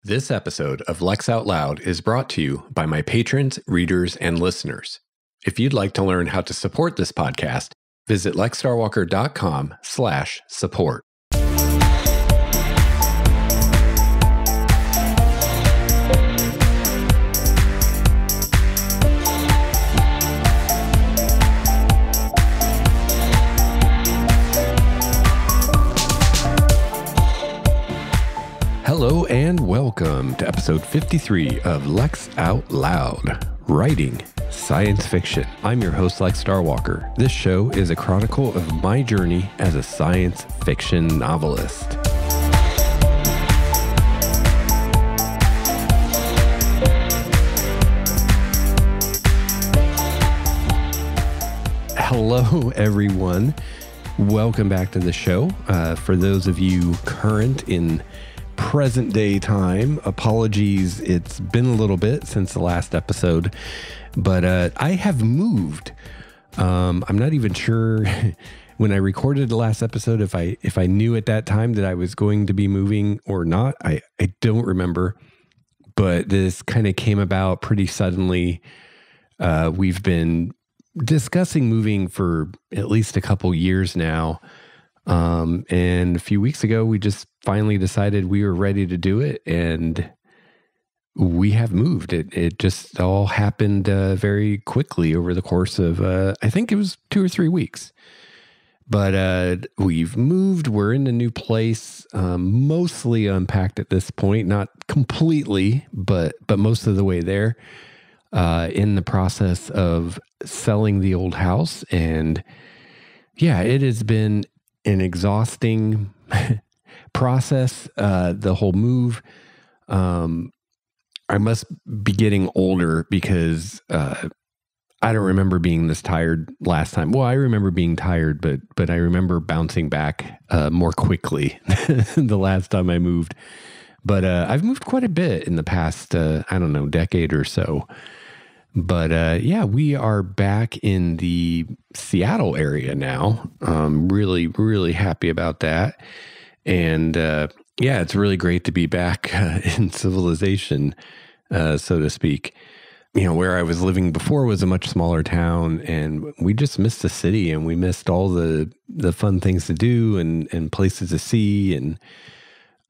This episode of Lex Out Loud is brought to you by my patrons, readers, and listeners. If you'd like to learn how to support this podcast, visit lexstarwalker.com/support. Hello and welcome to episode 53 of Lex Out Loud, writing science fiction. I'm your host, Lex Starwalker. This show is a chronicle of my journey as a science fiction novelist. Hello, everyone. Welcome back to the show. For those of you current in present day time, apologies, it's been a little bit since the last episode, but I have moved. I'm not even sure when I recorded the last episode if I knew at that time that I was going to be moving or not. I don't remember, but this kind of came about pretty suddenly. We've been discussing moving for at least a couple years now. And a few weeks ago, we just finally decided we were ready to do it, and we have moved. It just all happened very quickly over the course of, I think it was 2 or 3 weeks. But we've moved. We're in a new place, mostly unpacked at this point, not completely, but most of the way there, in the process of selling the old house. And yeah, it has been an exhausting process, the whole move. I must be getting older because I don't remember being this tired last time. Well, I remember being tired, but I remember bouncing back more quickly the last time I moved. But I've moved quite a bit in the past, decade or so. But yeah, we are back in the Seattle area now. Really, really happy about that. And yeah, it's really great to be back in civilization, so to speak. You know, where I was living before was a much smaller town, and we just missed the city, and we missed all the fun things to do and places to see. And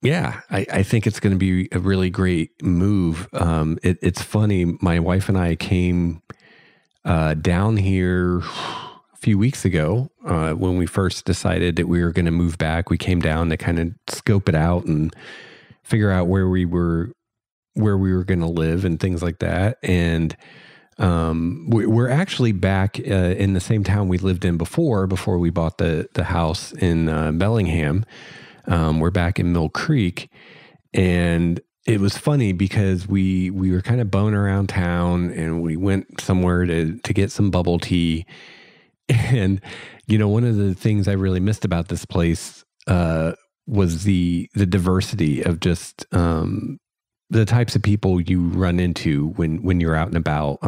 yeah, I think it's going to be a really great move. It's funny. My wife and I came down here a few weeks ago when we first decided that we were going to move back. We came down to kind of scope it out and figure out where we were going to live and things like that. And we're actually back in the same town we lived in before we bought the house in Bellingham. We're back in Mill Creek, and it was funny because we were kind of boning around town, and we went somewhere to get some bubble tea. And, you know, one of the things I really missed about this place was the diversity of just the types of people you run into when you're out and about,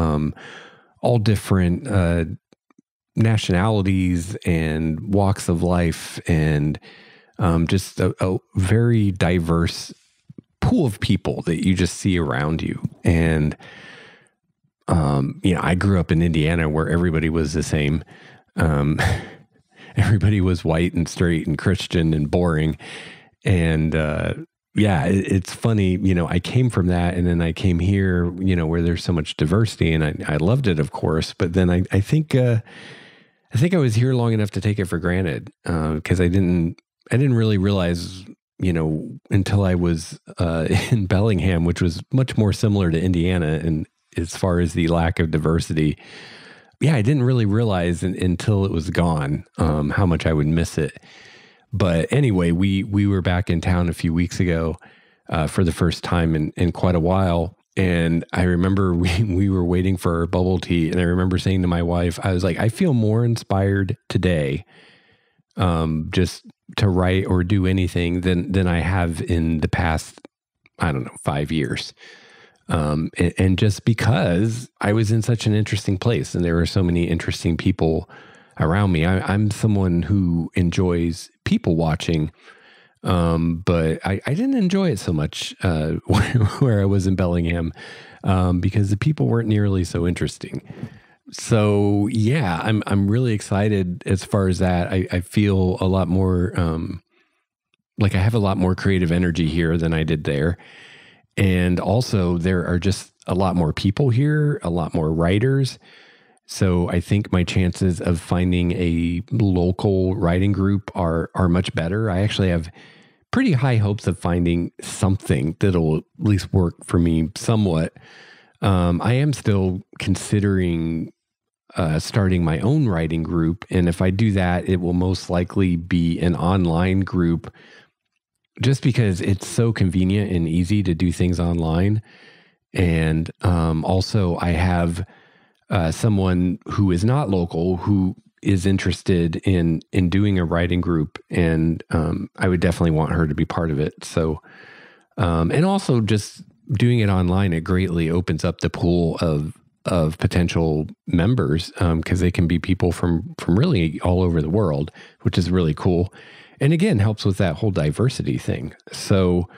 all different nationalities and walks of life, and just a very diverse pool of people that you just see around you. And, you know, I grew up in Indiana where everybody was the same. Everybody was white and straight and Christian and boring. And, yeah, it's funny, you know, I came from that, and then I came here, you know, where there's so much diversity, and I loved it, of course. But then I think I was here long enough to take it for granted, because I didn't really realize, you know, until I was in Bellingham, which was much more similar to Indiana, and as far as the lack of diversity, yeah, I didn't really realize until it was gone how much I would miss it. But anyway, we were back in town a few weeks ago for the first time in quite a while. And I remember we were waiting for our bubble tea, and I remember saying to my wife, I was like, I feel more inspired today just to write or do anything than I have in the past, 5 years. And just because I was in such an interesting place and there were so many interesting people around me. I'm someone who enjoys people watching But I didn't enjoy it so much where I was in Bellingham because the people weren't nearly so interesting. So yeah, I'm really excited as far as that. I feel a lot more like I have a lot more creative energy here than I did there. And also there are just a lot more people here, a lot more writers. So I think my chances of finding a local writing group are much better. I actually have pretty high hopes of finding something that'll at least work for me somewhat. I am still considering starting my own writing group. And if I do that, it will most likely be an online group just because it's so convenient and easy to do things online. And also I have someone who is not local who is interested in doing a writing group. And I would definitely want her to be part of it. So, and also just doing it online, it greatly opens up the pool of potential members because they can be people from really all over the world, which is really cool. And again, helps with that whole diversity thing. So,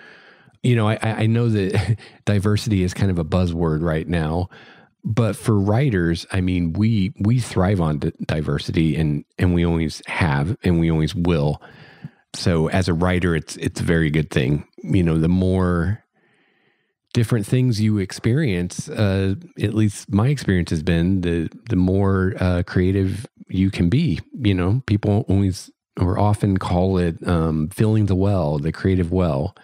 I know that diversity is kind of a buzzword right now, but for writers, I mean, we thrive on diversity and we always have, and we always will. So as a writer, it's a very good thing. The more different things you experience, at least my experience has been, the more creative you can be. People always or often call it filling the well, the creative well.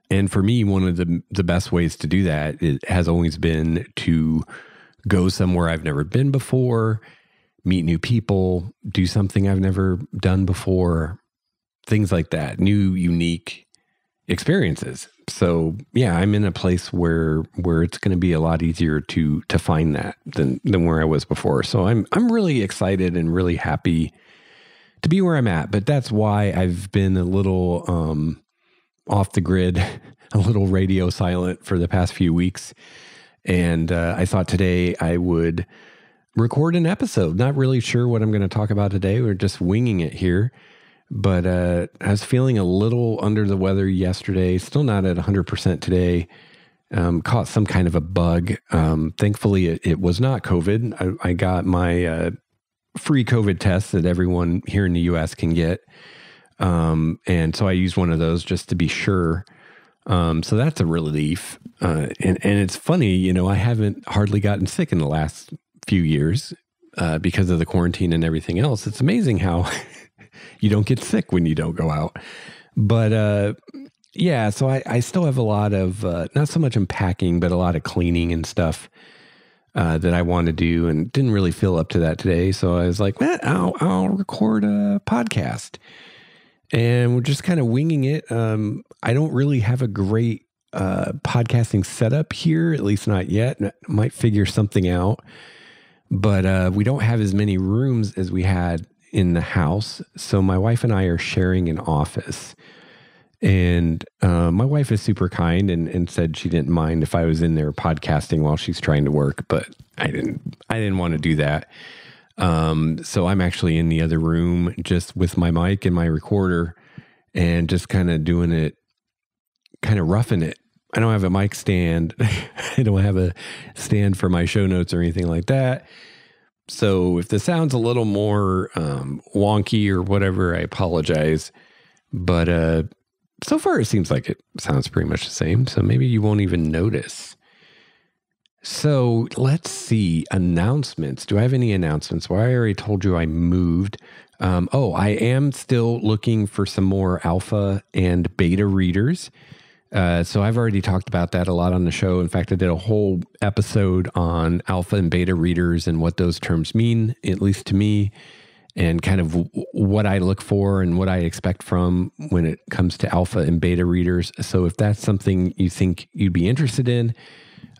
And for me, one of the best ways to do that, it has always been to go somewhere I've never been before, meet new people, do something I've never done before, things like that, new, unique experiences. So yeah, I'm in a place where it's going to be a lot easier to find that than where I was before. So I'm really excited and really happy to be where I'm at. But that's why I've been a little off the grid, a little radio silent for the past few weeks. And I thought today I would record an episode. Not really sure what I'm going to talk about today. We're just winging it here. But I was feeling a little under the weather yesterday. Still not at 100% today. Caught some kind of a bug. Thankfully, it was not COVID. I got my free COVID test that everyone here in the U.S. can get. And so I used one of those just to be sure. So that's a relief. And it's funny, I haven't hardly gotten sick in the last few years because of the quarantine and everything else. It's amazing how you don't get sick when you don't go out. But yeah, so I still have a lot of, not so much unpacking, but a lot of cleaning and stuff that I want to do, and didn't really feel up to that today. So I was like, I'll record a podcast. And we're just kind of winging it. I don't really have a great podcasting setup here, at least not yet. Might figure something out. But we don't have as many rooms as we had in the house. So my wife and I are sharing an office. And my wife is super kind and said she didn't mind if I was in there podcasting while she's trying to work. But I didn't want to do that. So I'm actually in the other room just with my mic and my recorder and just kind of doing it, kind of roughing it. I don't have a mic stand. I don't have a stand for my show notes or anything like that. So if the sound's a little more wonky or whatever, I apologize. But so far it seems like it sounds pretty much the same. So maybe you won't even notice. So let's see. Announcements. Do I have any announcements? Well, I already told you I moved. I am still looking for some more alpha and beta readers. So I've already talked about that a lot on the show. In fact, I did a whole episode on alpha and beta readers and what those terms mean, at least to me, and kind of what I look for and what I expect from when it comes to alpha and beta readers. So if that's something you think you'd be interested in,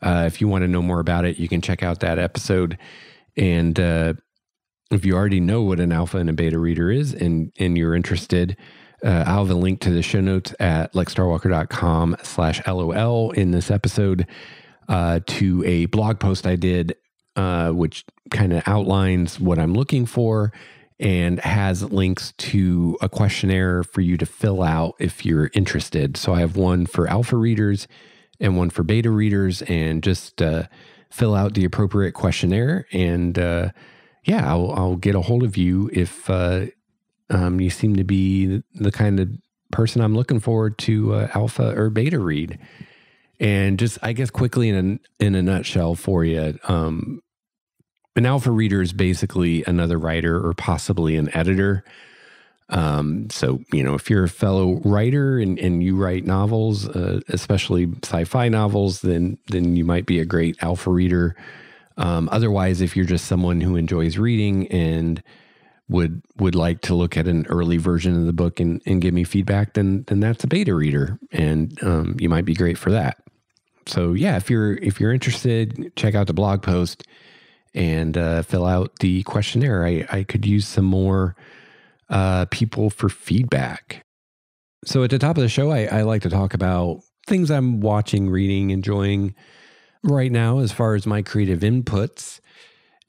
if you want to know more about it, you can check out that episode. And if you already know what an alpha and a beta reader is and you're interested, I'll have a link to the show notes at lexstarwalker.com/LOL in this episode to a blog post I did, which kind of outlines what I'm looking for and has links to a questionnaire for you to fill out if you're interested. So I have one for alpha readers and one for beta readers, and just fill out the appropriate questionnaire. And yeah, I'll get a hold of you if you seem to be the kind of person I'm looking forward to alpha or beta read. And just, I guess, quickly in a nutshell for you, an alpha reader is basically another writer or possibly an editor. So, if you're a fellow writer and you write novels, especially sci-fi novels, then you might be a great alpha reader. Otherwise, if you're just someone who enjoys reading and would like to look at an early version of the book and give me feedback, then that's a beta reader, and you might be great for that. So yeah, if you're interested, check out the blog post and fill out the questionnaire. I could use some more people for feedback. So at the top of the show, I like to talk about things I'm watching, reading, enjoying right now as far as my creative inputs.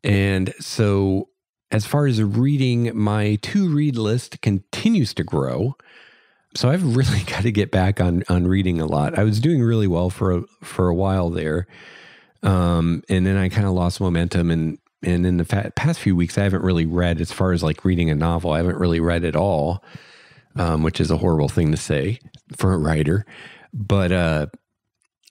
And so as far as reading, my to-read list continues to grow. So I've really got to get back on reading a lot. I was doing really well for a while there. And then I kind of lost momentum, and in the past few weeks, I haven't really read, as far as like reading a novel, I haven't really read at all, which is a horrible thing to say for a writer. But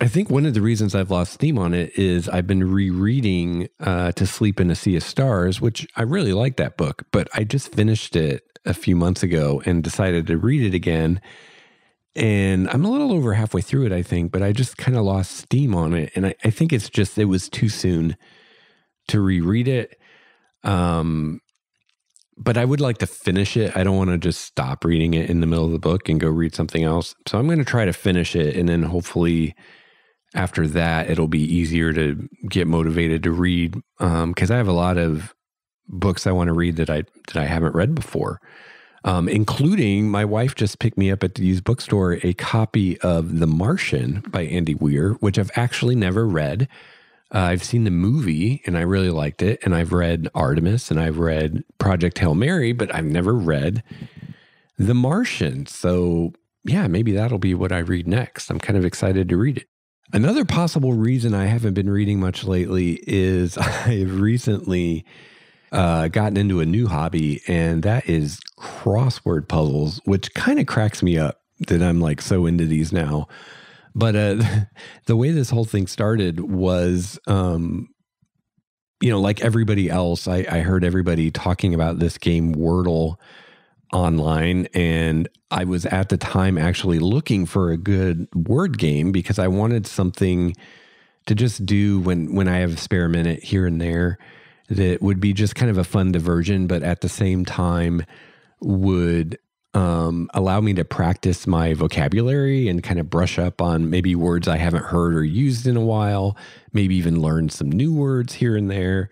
I think one of the reasons I've lost steam on it is I've been rereading To Sleep in a Sea of Stars, which I really like that book, but I just finished it a few months ago and decided to read it again. And I'm a little over halfway through it, I think, but I just kind of lost steam on it. And I think it's just, it was too soon to reread it. But I would like to finish it. I don't want to just stop reading it in the middle of the book and go read something else. So I'm going to try to finish it. And then hopefully after that, it'll be easier to get motivated to read. Because I have a lot of books I want to read that I haven't read before. Including, my wife just picked me up at the used bookstore a copy of The Martian by Andy Weir, which I've actually never read. I've seen the movie and I really liked it. And I've read Artemis and I've read Project Hail Mary, but I've never read The Martian. So yeah, maybe that'll be what I read next. I'm kind of excited to read it. Another possible reason I haven't been reading much lately is I've recently gotten into a new hobby, and that is crossword puzzles, which kind of cracks me up that I'm like so into these now. But the way this whole thing started was, like everybody else, I heard everybody talking about this game Wordle online, and I was at the time actually looking for a good word game because I wanted something to just do when I have a spare minute here and there that would be just kind of a fun diversion, but at the same time would allow me to practice my vocabulary and kind of brush up on maybe words I haven't heard or used in a while, maybe even learn some new words here and there.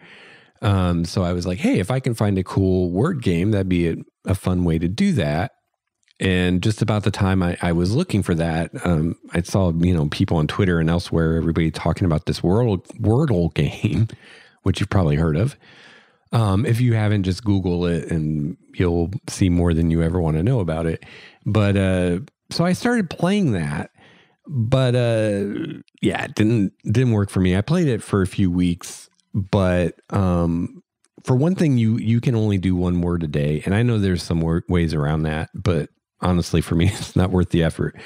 So I was like, hey, if I can find a cool word game, that'd be a fun way to do that. And just about the time I was looking for that, I saw, people on Twitter and elsewhere, everybody talking about this Wordle game, which you've probably heard of. If you haven't, just Google it and you'll see more than you ever want to know about it. But so I started playing that, but yeah, it didn't work for me. I played it for a few weeks, but for one thing, you can only do one word a day, and I know there's some ways around that, but honestly, for me, it's not worth the effort.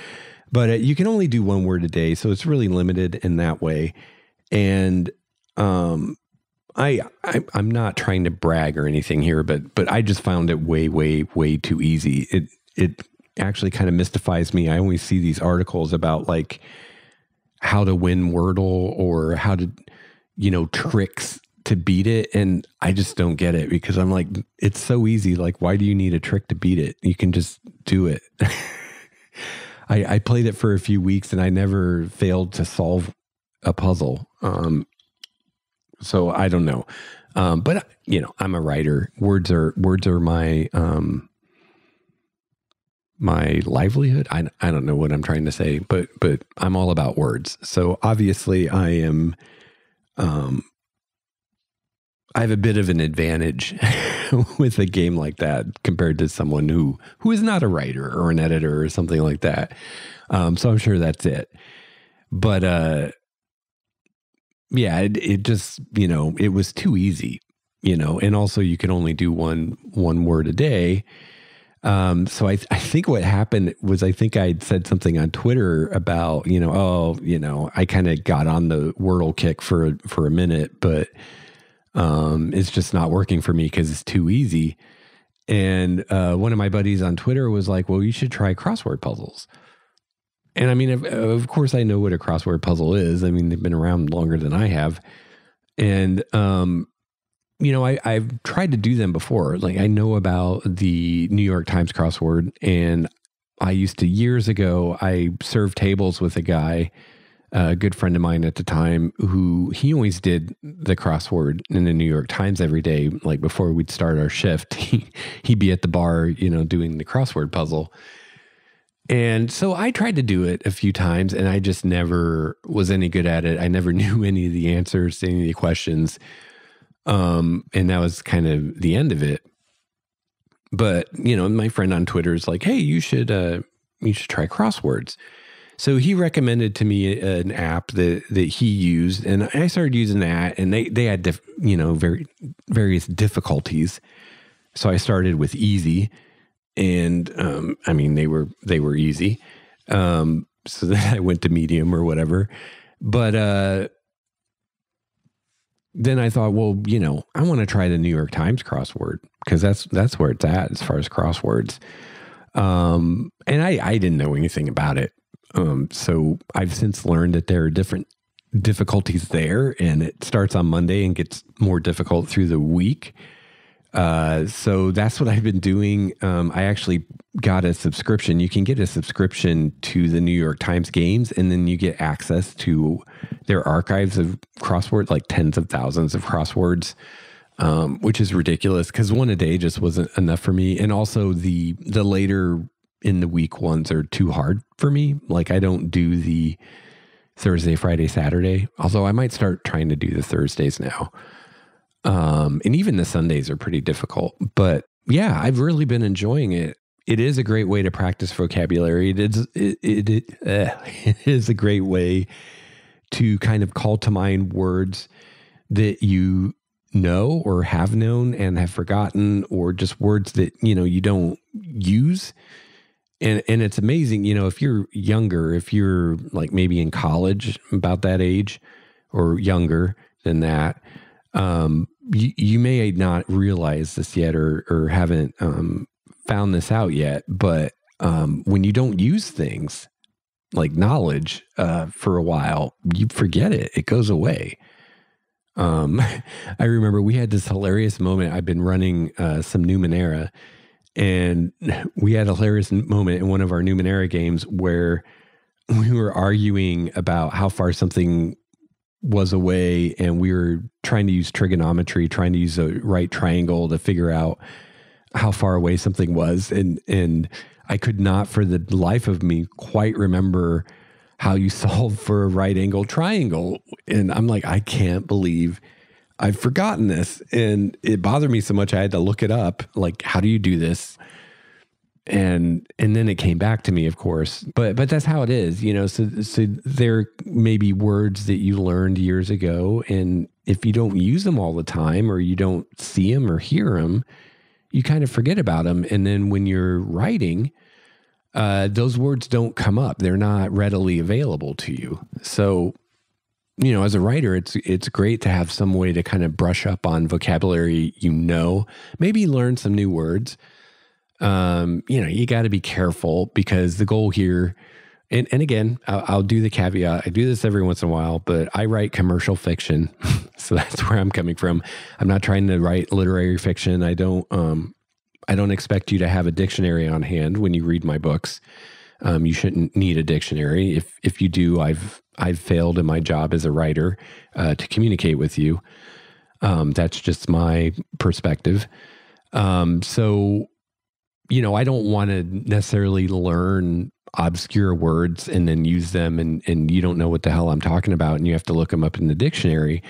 But you can only do one word a day, so it's really limited in that way. And I'm not trying to brag or anything here, but I just found it way, way, way too easy. It actually kind of mystifies me. I always see these articles about like how to win Wordle or how to, tricks to beat it. And I just don't get it because I'm like, it's so easy. Like, why do you need a trick to beat it? You can just do it. I played it for a few weeks and I never failed to solve a puzzle. So I don't know. But I'm a writer. Words are my, my livelihood. I don't know what I'm trying to say, but I'm all about words. So obviously I am, I have a bit of an advantage with a game like that compared to someone who is not a writer or an editor or something like that. So I'm sure that's it. But yeah, it just, it was too easy, and also you can only do one word a day. So I think what happened was I think I'd said something on Twitter about, I kind of got on the Wordle kick for a minute, but it's just not working for me because it's too easy. And one of my buddies on Twitter was like, well, you should try crossword puzzles. And I mean, of course, I know what a crossword puzzle is. I mean, they've been around longer than I have. And, I've tried to do them before. Like, I know about the New York Times crossword. And I used to, years ago, I served tables with a guy, a good friend of mine at the time, who he always did the crossword in the New York Times every day. Like, before we'd start our shift, he'd be at the bar, doing the crossword puzzle. And so I tried to do it a few times, and I just never was any good at it. I never knew any of the answers to any of the questions. And that was kind of the end of it. But, my friend on Twitter is like, hey, you should try crosswords. So he recommended to me an app that he used, and I started using that, and they had, various difficulties. So I started with easy. And, I mean, they were easy. So then I went to medium or whatever, but, then I thought, well, I want to try the New York Times crossword because that's where it's at as far as crosswords. And I didn't know anything about it. So I've since learned that there are different difficulties there, and it starts on Monday and gets more difficult through the week. So that's what I've been doing. I actually got a subscription. You can get a subscription to the New York Times games, and then you get access to their archives of crosswords, like tens of thousands of crosswords, which is ridiculous because one a day just wasn't enough for me. And also the later in the week ones are too hard for me. Like, I don't do the Thursday, Friday, Saturday, although I might start trying to do the Thursdays now. And even the Sundays are pretty difficult, but yeah, I've really been enjoying it. It is a great way to practice vocabulary. It is a great way to kind of call to mind words that you know or have known and have forgotten, or just words that, you don't use. And it's amazing, if you're younger, if you're like maybe in college, about that age or younger than that, you may not realize this yet or haven't found this out yet, but when you don't use things like knowledge for a while, you forget it. It goes away. I remember we had this hilarious moment. I've been running some Numenera, and we had a hilarious moment in one of our Numenera games where we were arguing about how far something was away, and we were trying to use trigonometry, trying to use a right triangle to figure out how far away something was. And I could not for the life of me quite remember how you solve for a right angle triangle. And I'm like, I can't believe I've forgotten this. And it bothered me so much I had to look it up. Like, how do you do this? And then it came back to me, of course, but that's how it is, so there may be words that you learned years ago, and if you don't use them all the time, or you don't see them or hear them, you kind of forget about them. And then when you're writing, those words don't come up. They're not readily available to you. So, as a writer, it's great to have some way to kind of brush up on vocabulary, maybe learn some new words. You got to be careful, because the goal here, and again, I'll do the caveat. I do this every once in a while, but I write commercial fiction. So that's where I'm coming from. I'm not trying to write literary fiction. I don't expect you to have a dictionary on hand when you read my books. You shouldn't need a dictionary. If you do, I've failed in my job as a writer, to communicate with you. That's just my perspective. So, I don't want to necessarily learn obscure words and then use them, and you don't know what the hell I'm talking about, and you have to look them up in the dictionary.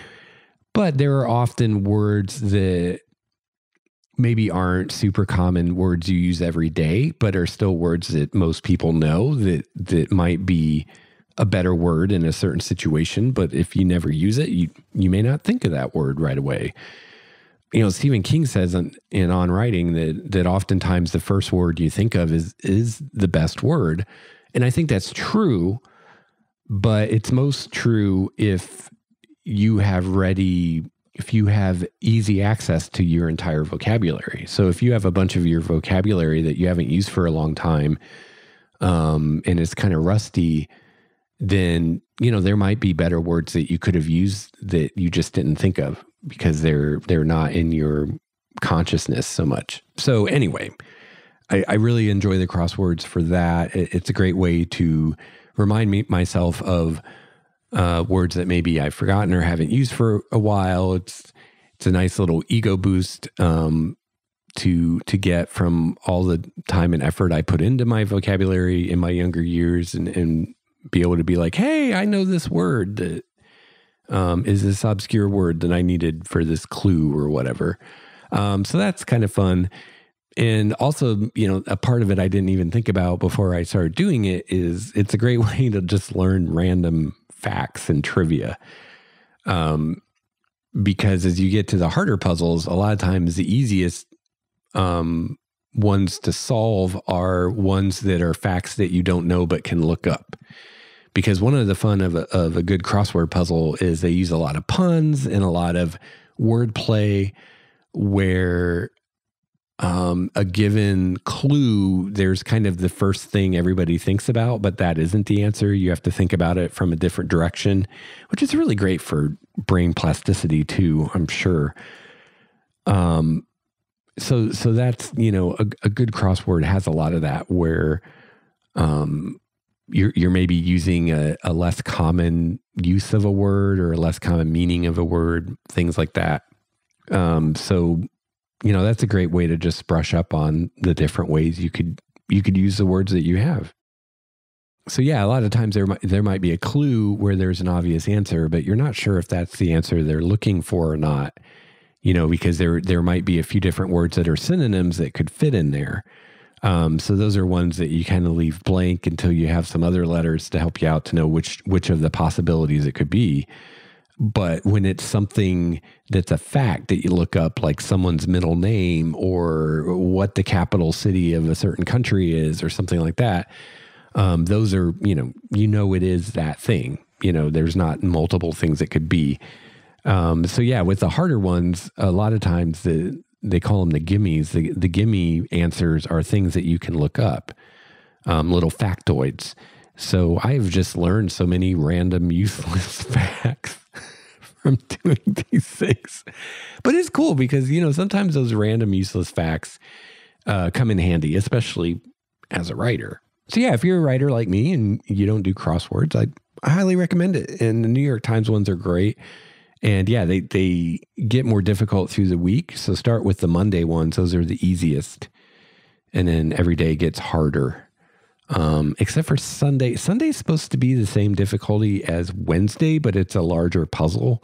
But there are often words that maybe aren't super common words you use every day, but are still words that most people know that might be a better word in a certain situation. But if you never use it, you may not think of that word right away. You know, Stephen King says in On Writing that oftentimes the first word you think of is the best word. And I think that's true, but it's most true if you have easy access to your entire vocabulary. So if you have a bunch of your vocabulary that you haven't used for a long time, and it's kind of rusty, then, you know, there might be better words that you could have used that you just didn't think of because they're not in your consciousness so much. So anyway, I really enjoy the crosswords for that. It's a great way to remind myself of words that maybe I've forgotten or haven't used for a while. It's a nice little ego boost to get from all the time and effort I put into my vocabulary in my younger years, and be able to be like, hey, I know this word that is this obscure word that I needed for this clue or whatever. So that's kind of fun. And also, you know, a part of it I didn't even think about before I started doing it is it's a great way to just learn random facts and trivia. Because as you get to the harder puzzles, a lot of times the easiest ones to solve are ones that are facts that you don't know but can look up. Because one of the fun of a good crossword puzzle is they use a lot of puns and a lot of wordplay where a given clue, there's kind of the first thing everybody thinks about, but that isn't the answer. You have to think about it from a different direction, which is really great for brain plasticity too, I'm sure. So that's, you know, a good crossword has a lot of that where you're maybe using a less common use of a word or a less common meaning of a word, things like that. So, you know, that's a great way to just brush up on the different ways you could use the words that you have. So yeah, a lot of times there might be a clue where there's an obvious answer, but you're not sure if that's the answer they're looking for or not, you know, because there might be a few different words that are synonyms that could fit in there. So those are ones that you kind of leave blank until you have some other letters to help you out to know which of the possibilities it could be. But when it's something that's a fact that you look up, like someone's middle name or what the capital city of a certain country is or something like that, those are, you know it is that thing. You know, there's not multiple things it could be. So yeah, with the harder ones, a lot of times they call them the gimmies. The gimme answers are things that you can look up, little factoids. So I've just learned so many random useless facts from doing these things. But it's cool because, sometimes those random useless facts come in handy, especially as a writer. So yeah, if you're a writer like me and you don't do crosswords, I highly recommend it. And the New York Times ones are great. And yeah, they get more difficult through the week. So start with the Monday ones. Those are the easiest. And then every day gets harder. Except for Sunday. Sunday's supposed to be the same difficulty as Wednesday, but it's a larger puzzle.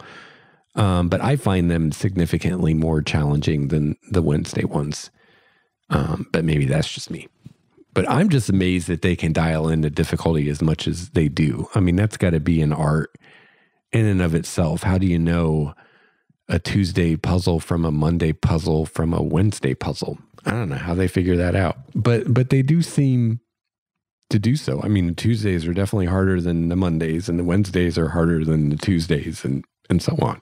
But I find them significantly more challenging than the Wednesday ones. But maybe that's just me. But I'm just amazed that they can dial in the difficulty as much as they do. I mean, that's got to be an art in and of itself. How do you know a Tuesday puzzle from a Monday puzzle from a Wednesday puzzle? I don't know how they figure that out. But they do seem to do so. I mean, the Tuesdays are definitely harder than the Mondays, and the Wednesdays are harder than the Tuesdays, and so on.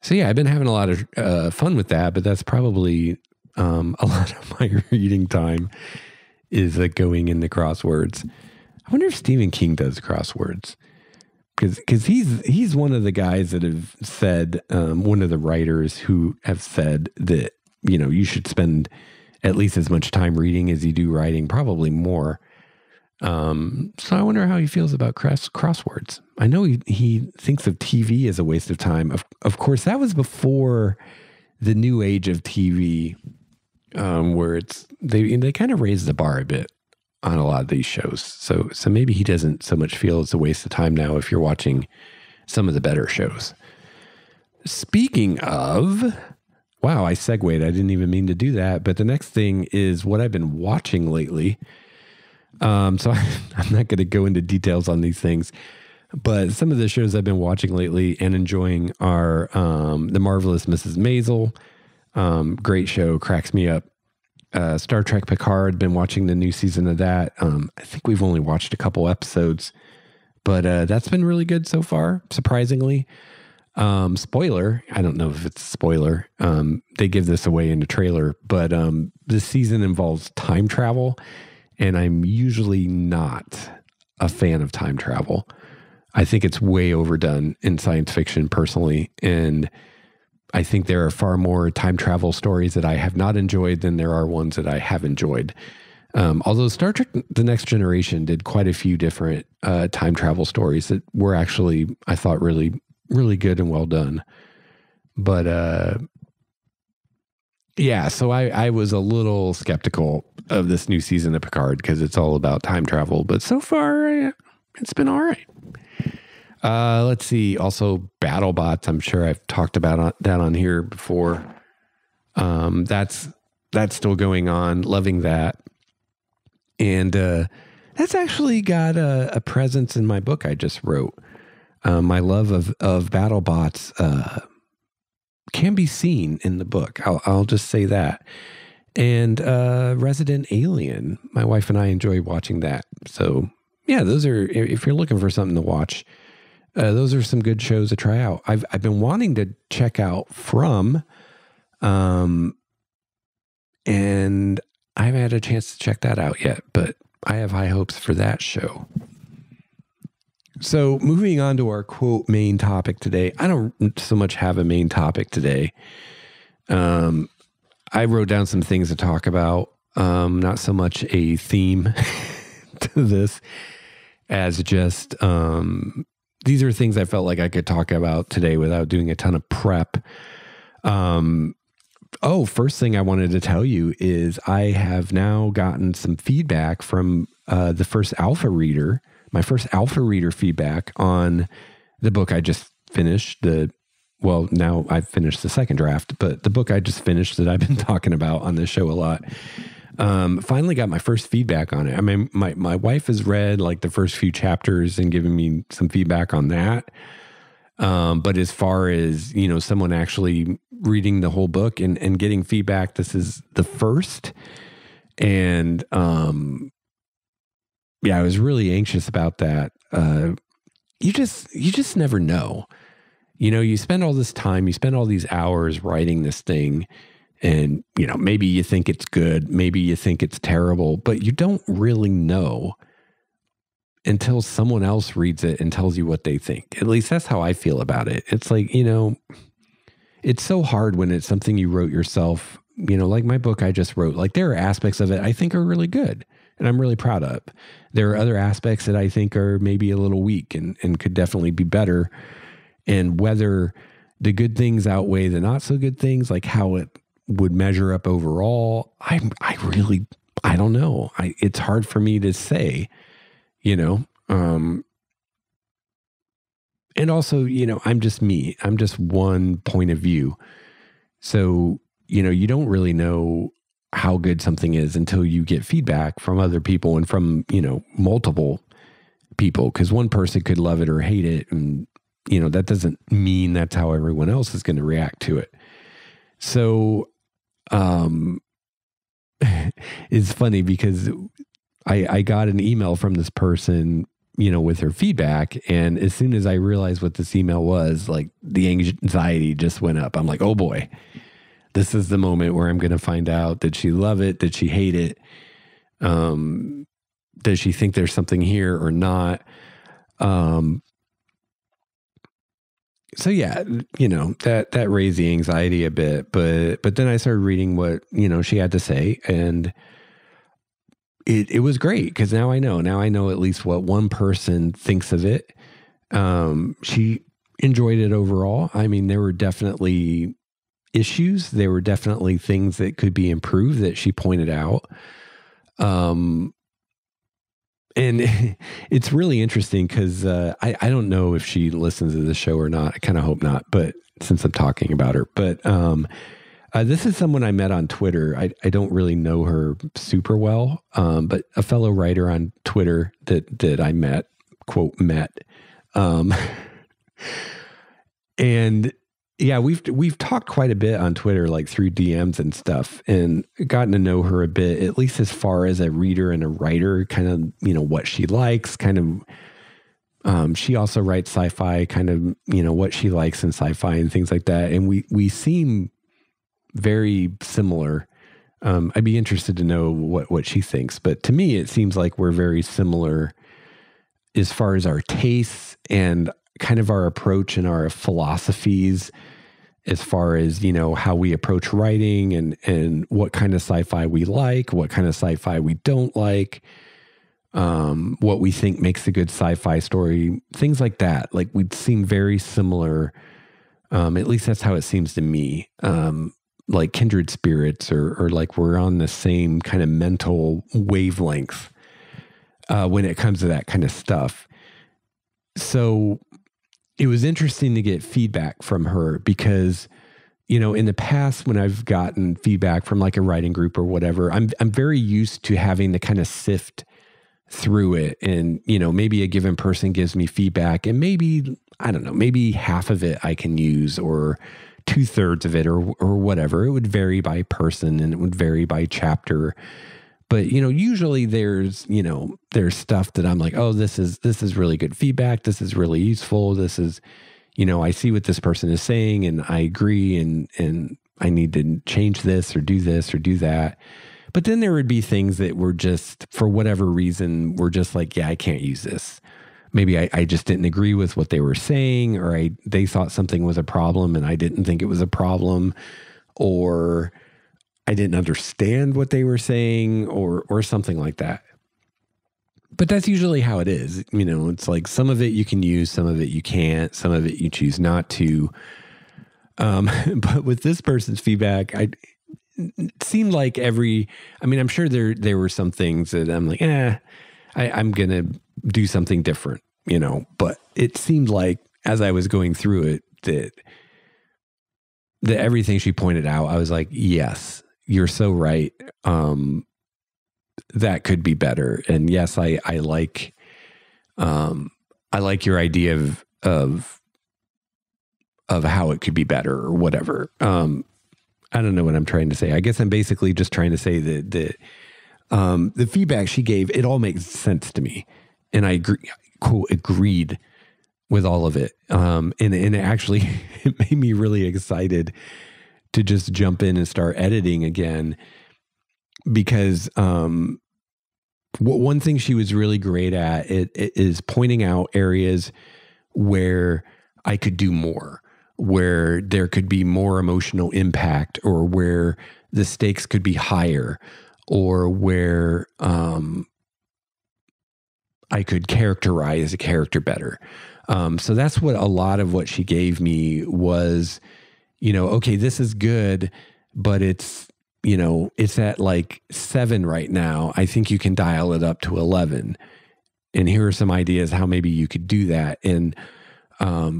So yeah, I've been having a lot of fun with that, but that's probably a lot of my reading time is going into crosswords. I wonder if Stephen King does crosswords, because he's one of the guys that have said, one of the writers who have said that, you should spend at least as much time reading as you do writing, probably more. So I wonder how he feels about crosswords. I know he thinks of TV as a waste of time. Of course, that was before the new age of TV, where they kind of raised the bar a bit on a lot of these shows. So maybe he doesn't so much feel it's a waste of time now if you're watching some of the better shows. Speaking of, wow, I segued. I didn't even mean to do that. But the next thing is what I've been watching lately. So I'm not going to go into details on these things, but some of the shows I've been watching lately and enjoying are The Marvelous Mrs. Maisel. Great show, cracks me up. Star Trek Picard, been watching the new season of that. I think we've only watched a couple episodes, but that's been really good so far, surprisingly. Spoiler, I don't know if it's a spoiler. They give this away in the trailer, but this season involves time travel, and I'm usually not a fan of time travel. I think it's way overdone in science fiction personally, and I think there are far more time travel stories that I have not enjoyed than there are ones that I have enjoyed. Although Star Trek The Next Generation did quite a few different time travel stories that were actually, I thought, really, really good and well done. But yeah, so I was a little skeptical of this new season of Picard because it's all about time travel. But so far, it's been all right. Let's see. Also, BattleBots. I'm sure I've talked about that on here before. That's still going on. Loving that. And that's actually got a presence in my book I just wrote. My love of BattleBots can be seen in the book. I'll just say that. And Resident Alien. My wife and I enjoy watching that. So yeah, those are, if you're looking for something to watch, those are some good shows to try out. I've been wanting to check out From, and I haven't had a chance to check that out yet, but I have high hopes for that show. So moving on to our quote main topic today. I don't so much have a main topic today. I wrote down some things to talk about, not so much a theme to this as just, these are things I felt like I could talk about today without doing a ton of prep. First thing I wanted to tell you is I have now gotten some feedback from the first alpha reader, my first alpha reader feedback on the book I just finished. Now I've finished the second draft, but the book I just finished that I've been talking about on this show a lot. Finally got my first feedback on it. I mean, my wife has read like the first few chapters and given me some feedback on that. But as far as, someone actually reading the whole book and getting feedback, this is the first. And, I was really anxious about that. You just never know, you spend all this time, you spend all these hours writing this thing. And, maybe you think it's good, maybe you think it's terrible, but you don't really know until someone else reads it and tells you what they think. At least that's how I feel about it. It's like, it's so hard when it's something you wrote yourself, like my book I just wrote. Like there are aspects of it I think are really good and I'm really proud of. There are other aspects that I think are maybe a little weak and could definitely be better. And whether the good things outweigh the not so good things, like how it would measure up overall, I don't know. It's hard for me to say, and also, I'm just me. I'm just one point of view. So, you don't really know how good something is until you get feedback from other people and from, multiple people, because one person could love it or hate it. And, that doesn't mean that's how everyone else is going to react to it. So, it's funny because I got an email from this person, with her feedback. And as soon as I realized what this email was, like the anxiety just went up. I'm like, oh boy, this is the moment where I'm going to find out, did she love it? Did she hate it? Does she think there's something here or not? So yeah, that raised the anxiety a bit, but then I started reading what, she had to say, and it was great because now I know at least what one person thinks of it. She enjoyed it overall. I mean, there were definitely issues. There were definitely things that could be improved that she pointed out. And it's really interesting because I don't know if she listens to the show or not. I kind of hope not. But since I'm talking about her. But this is someone I met on Twitter. I don't really know her super well, but a fellow writer on Twitter that I met, quote, met. And yeah, we've talked quite a bit on Twitter, like through DMs and stuff, and gotten to know her a bit, at least as far as a reader and a writer, kind of, what she likes, kind of. She also writes sci-fi, kind of, what she likes in sci-fi and things like that. And we seem very similar. I'd be interested to know what she thinks, but to me, it seems like we're very similar as far as our tastes and kind of our approach and our philosophies, as far as, how we approach writing and what kind of sci-fi we like, what kind of sci-fi we don't like, what we think makes a good sci-fi story, things like that. Like, we seem very similar. At least that's how it seems to me. Like kindred spirits, or like we're on the same kind of mental wavelength when it comes to that kind of stuff. So it was interesting to get feedback from her because, in the past, when I've gotten feedback from like a writing group or whatever, I'm very used to having to kind of sift through it. And, maybe a given person gives me feedback, and maybe, I don't know, maybe half of it I can use, or 2/3 of it, or whatever. It would vary by person and it would vary by chapter. But, usually there's stuff that I'm like, oh, this is really good feedback. This is really useful. This is, I see what this person is saying and I agree, and I need to change this or do that. But then there would be things that were just, for whatever reason, were just like, yeah, I can't use this. Maybe I just didn't agree with what they were saying, or they thought something was a problem and I didn't think it was a problem, or I didn't understand what they were saying, or something like that. But that's usually how it is. It's like some of it you can use, some of it you can't, some of it you choose not to. But with this person's feedback, it seemed like I'm sure there were some things that I'm like, I'm going to do something different, but it seemed like as I was going through it, that everything she pointed out, I was like, yes, you're so right. That could be better. And yes, I like your idea of how it could be better or whatever. I don't know what I'm trying to say. I guess I'm basically just trying to say that the feedback she gave, it all makes sense to me. And I agreed with all of it. And it actually, it made me really excited to just jump in and start editing again, because one thing she was really great at it is pointing out areas where I could do more, where there could be more emotional impact, or where the stakes could be higher, or where I could characterize a character better. So that's what a lot of what she gave me was, okay, this is good, but it's at like 7 right now. I think you can dial it up to 11. And here are some ideas how maybe you could do that. And I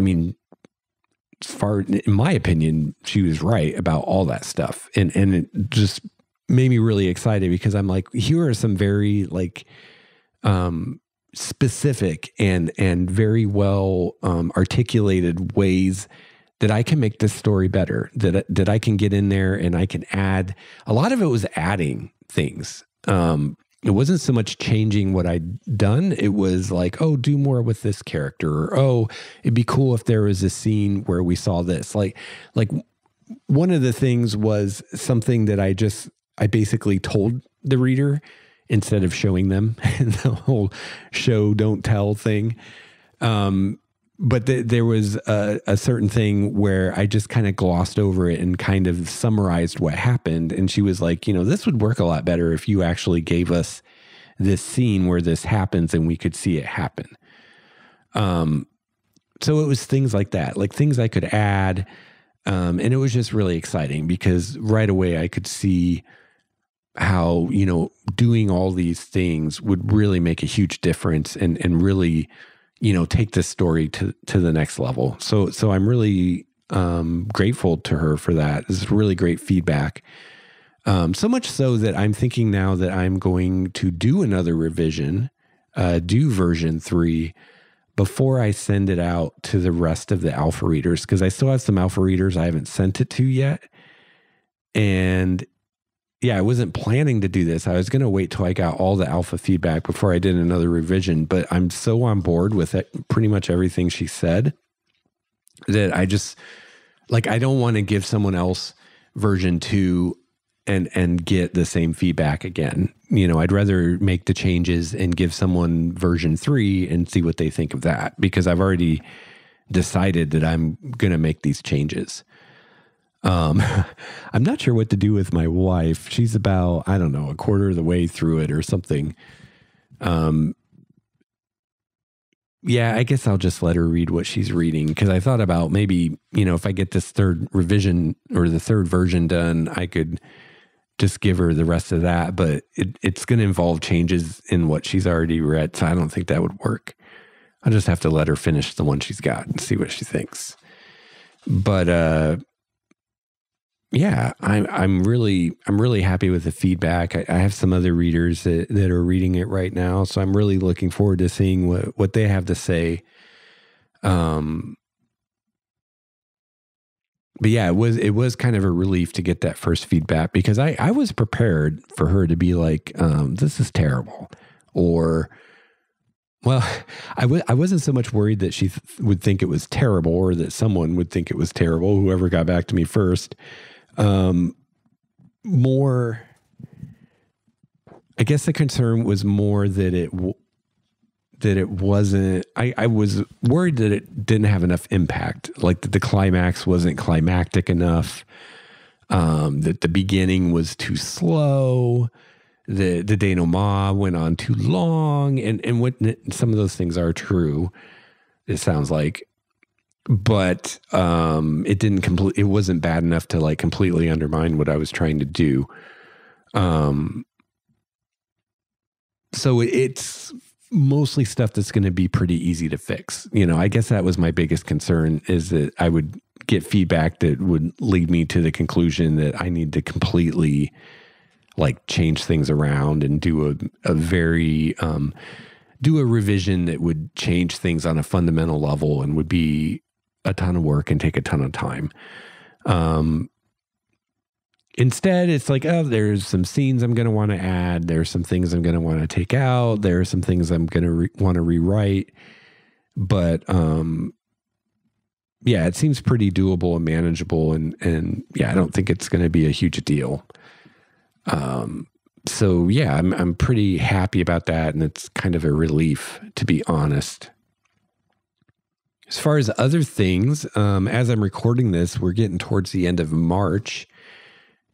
mean, in my opinion, she was right about all that stuff. And it just made me really excited, because I'm like, here are some very like specific and very well articulated ways that I can make this story better, that I can get in there and I can add. A lot of it was adding things. It wasn't so much changing what I'd done. It was like, oh, do more with this character, or, oh, it'd be cool if there was a scene where we saw this. Like one of the things was something that I basically told the reader instead of showing them the whole show, don't tell thing. But there was a certain thing where I just kind of glossed over it and kind of summarized what happened. And she was like, this would work a lot better if you actually gave us this scene where this happens and we could see it happen. So it was things like that, like things I could add. And it was just really exciting, because right away I could see how, doing all these things would really make a huge difference and really, take this story to the next level. So I'm really grateful to her for that. This is really great feedback. So much so that I'm thinking now that I'm going to do another revision, do version 3 before I send it out to the rest of the alpha readers, because I still have some alpha readers I haven't sent it to yet. And yeah, I wasn't planning to do this. I was going to wait till I got all the alpha feedback before I did another revision, but I'm so on board with it, pretty much everything she said, that I just, I don't want to give someone else version 2 and get the same feedback again. I'd rather make the changes and give someone version 3 and see what they think of that, because I've already decided that I'm going to make these changes. I'm not sure what to do with my wife. She's about, I don't know, a quarter of the way through it or something. Yeah, I guess I'll just let her read what she's reading, because I thought about maybe, if I get this third revision or the third version done, I could just give her the rest of that, but it's going to involve changes in what she's already read, so I don't think that would work. I'll just have to let her finish the one she's got and see what she thinks. But yeah, I'm really happy with the feedback. I have some other readers that are reading it right now, so I'm really looking forward to seeing what they have to say. But yeah, it was kind of a relief to get that first feedback, because I was prepared for her to be like, this is terrible. Or, well, I wasn't so much worried that she would think it was terrible, or that someone would think it was terrible, whoever got back to me first. More, I guess the concern was more that it wasn't, I was worried that it didn't have enough impact, like that the climax wasn't climactic enough, that the beginning was too slow, the denouement went on too long, and what some of those things are true, it sounds like, but it wasn't bad enough to completely undermine what I was trying to do. So it's mostly stuff that's going to be pretty easy to fix. I guess that was my biggest concern, is that I would get feedback that would lead me to the conclusion that I need to completely change things around and do a very, do a revision that would change things on a fundamental level and would be a ton of work and take a ton of time. Instead, it's there's some scenes I'm going to want to add. There's some things I'm going to want to take out. There are some things I'm going to want to rewrite. But yeah, it seems pretty doable and manageable. And yeah, I don't think it's going to be a huge deal. So yeah, I'm pretty happy about that. And it's kind of a relief, to be honest. As far as other things, as I'm recording this, we're getting towards the end of March.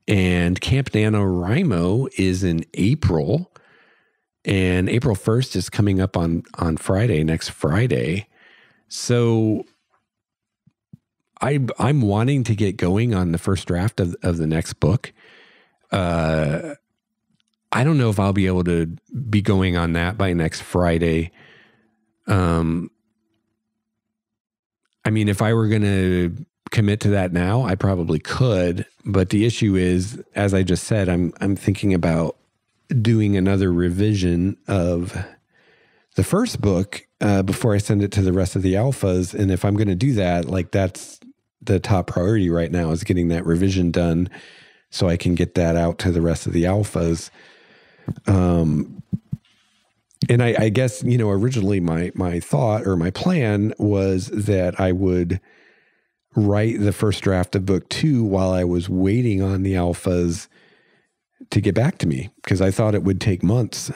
And Camp NaNoWriMo is in April, and April 1st is coming up on Friday, next Friday. So I'm wanting to get going on the first draft of the next book. I don't know if I'll be able to be going on that by next Friday. I mean, if I were going to commit to that now, I probably could, but the issue is, as I just said, I'm thinking about doing another revision of the first book before I send it to the rest of the alphas. And if I'm going to do that, that's the top priority right now, is getting that revision done so I can get that out to the rest of the alphas. And I guess, originally my thought or my plan was that I would write the first draft of book 2 while I was waiting on the alphas to get back to me, because I thought it would take months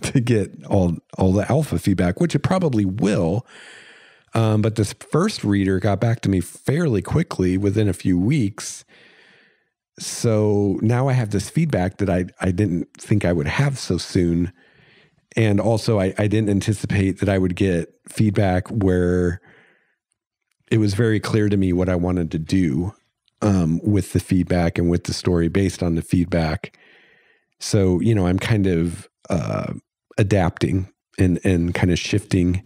to get all the alpha feedback, which it probably will. But this first reader got back to me fairly quickly, within a few weeks. So now I have this feedback that I didn't think I would have so soon. And also I didn't anticipate that I would get feedback where it was very clear to me what I wanted to do with the feedback and with the story based on the feedback. So, I'm kind of adapting and kind of shifting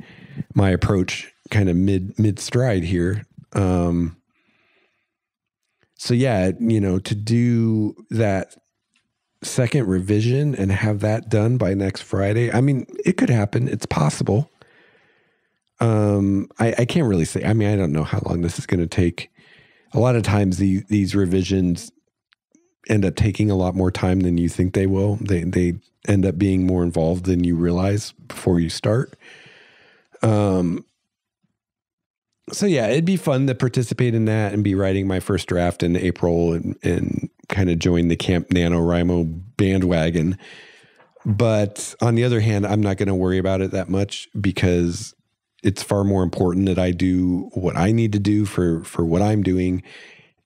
my approach kind of mid stride here. So yeah, to do that second revision and have that done by next Friday. I mean, it could happen. It's possible. I can't really say. I mean, I don't know how long this is going to take. A lot of times these revisions end up taking a lot more time than you think they will. They end up being more involved than you realize before you start. So yeah, it'd be fun to participate in that and be writing my first draft in April and kind of join the Camp NaNoWriMo bandwagon. But on the other hand, I'm not going to worry about it that much because it's far more important that I do what I need to do for what I'm doing.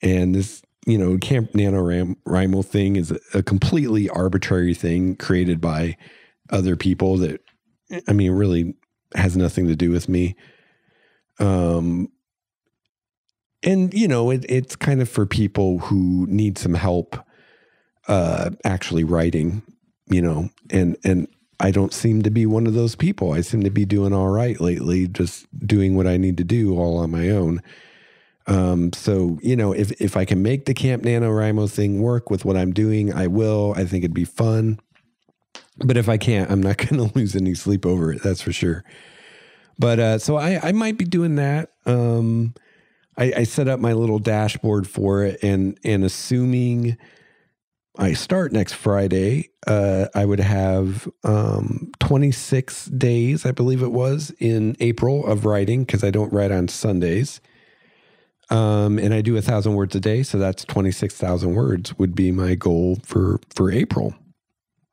And this, Camp NaNoWriMo thing is a completely arbitrary thing created by other people that, I mean, really has nothing to do with me. And it's kind of for people who need some help, actually writing, and I don't seem to be one of those people. I seem to be doing all right lately, just doing what I need to do all on my own. So, if I can make the Camp NaNoWriMo thing work with what I'm doing, I will. I think it'd be fun. But if I can't, I'm not going to lose any sleep over it. That's for sure. But so I might be doing that. I set up my little dashboard for it, and assuming I start next Friday, I would have 26 days, I believe it was, in April of writing because I don't write on Sundays. And I do 1,000 words a day, so that's 26,000 words would be my goal for April.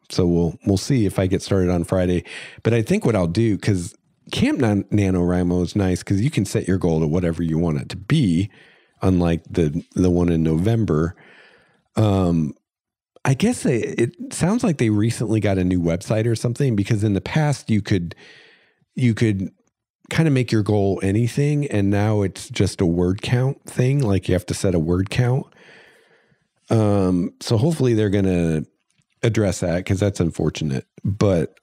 So we'll see if I get started on Friday. But I think what I'll do, because Camp NaNoWriMo is nice because you can set your goal to whatever you want it to be, unlike the one in November. I guess it sounds like they recently got a new website or something, because in the past you could kind of make your goal anything, and now it's just a word count thing. Like you have to set a word count. So hopefully they're going to address that, because that's unfortunate. But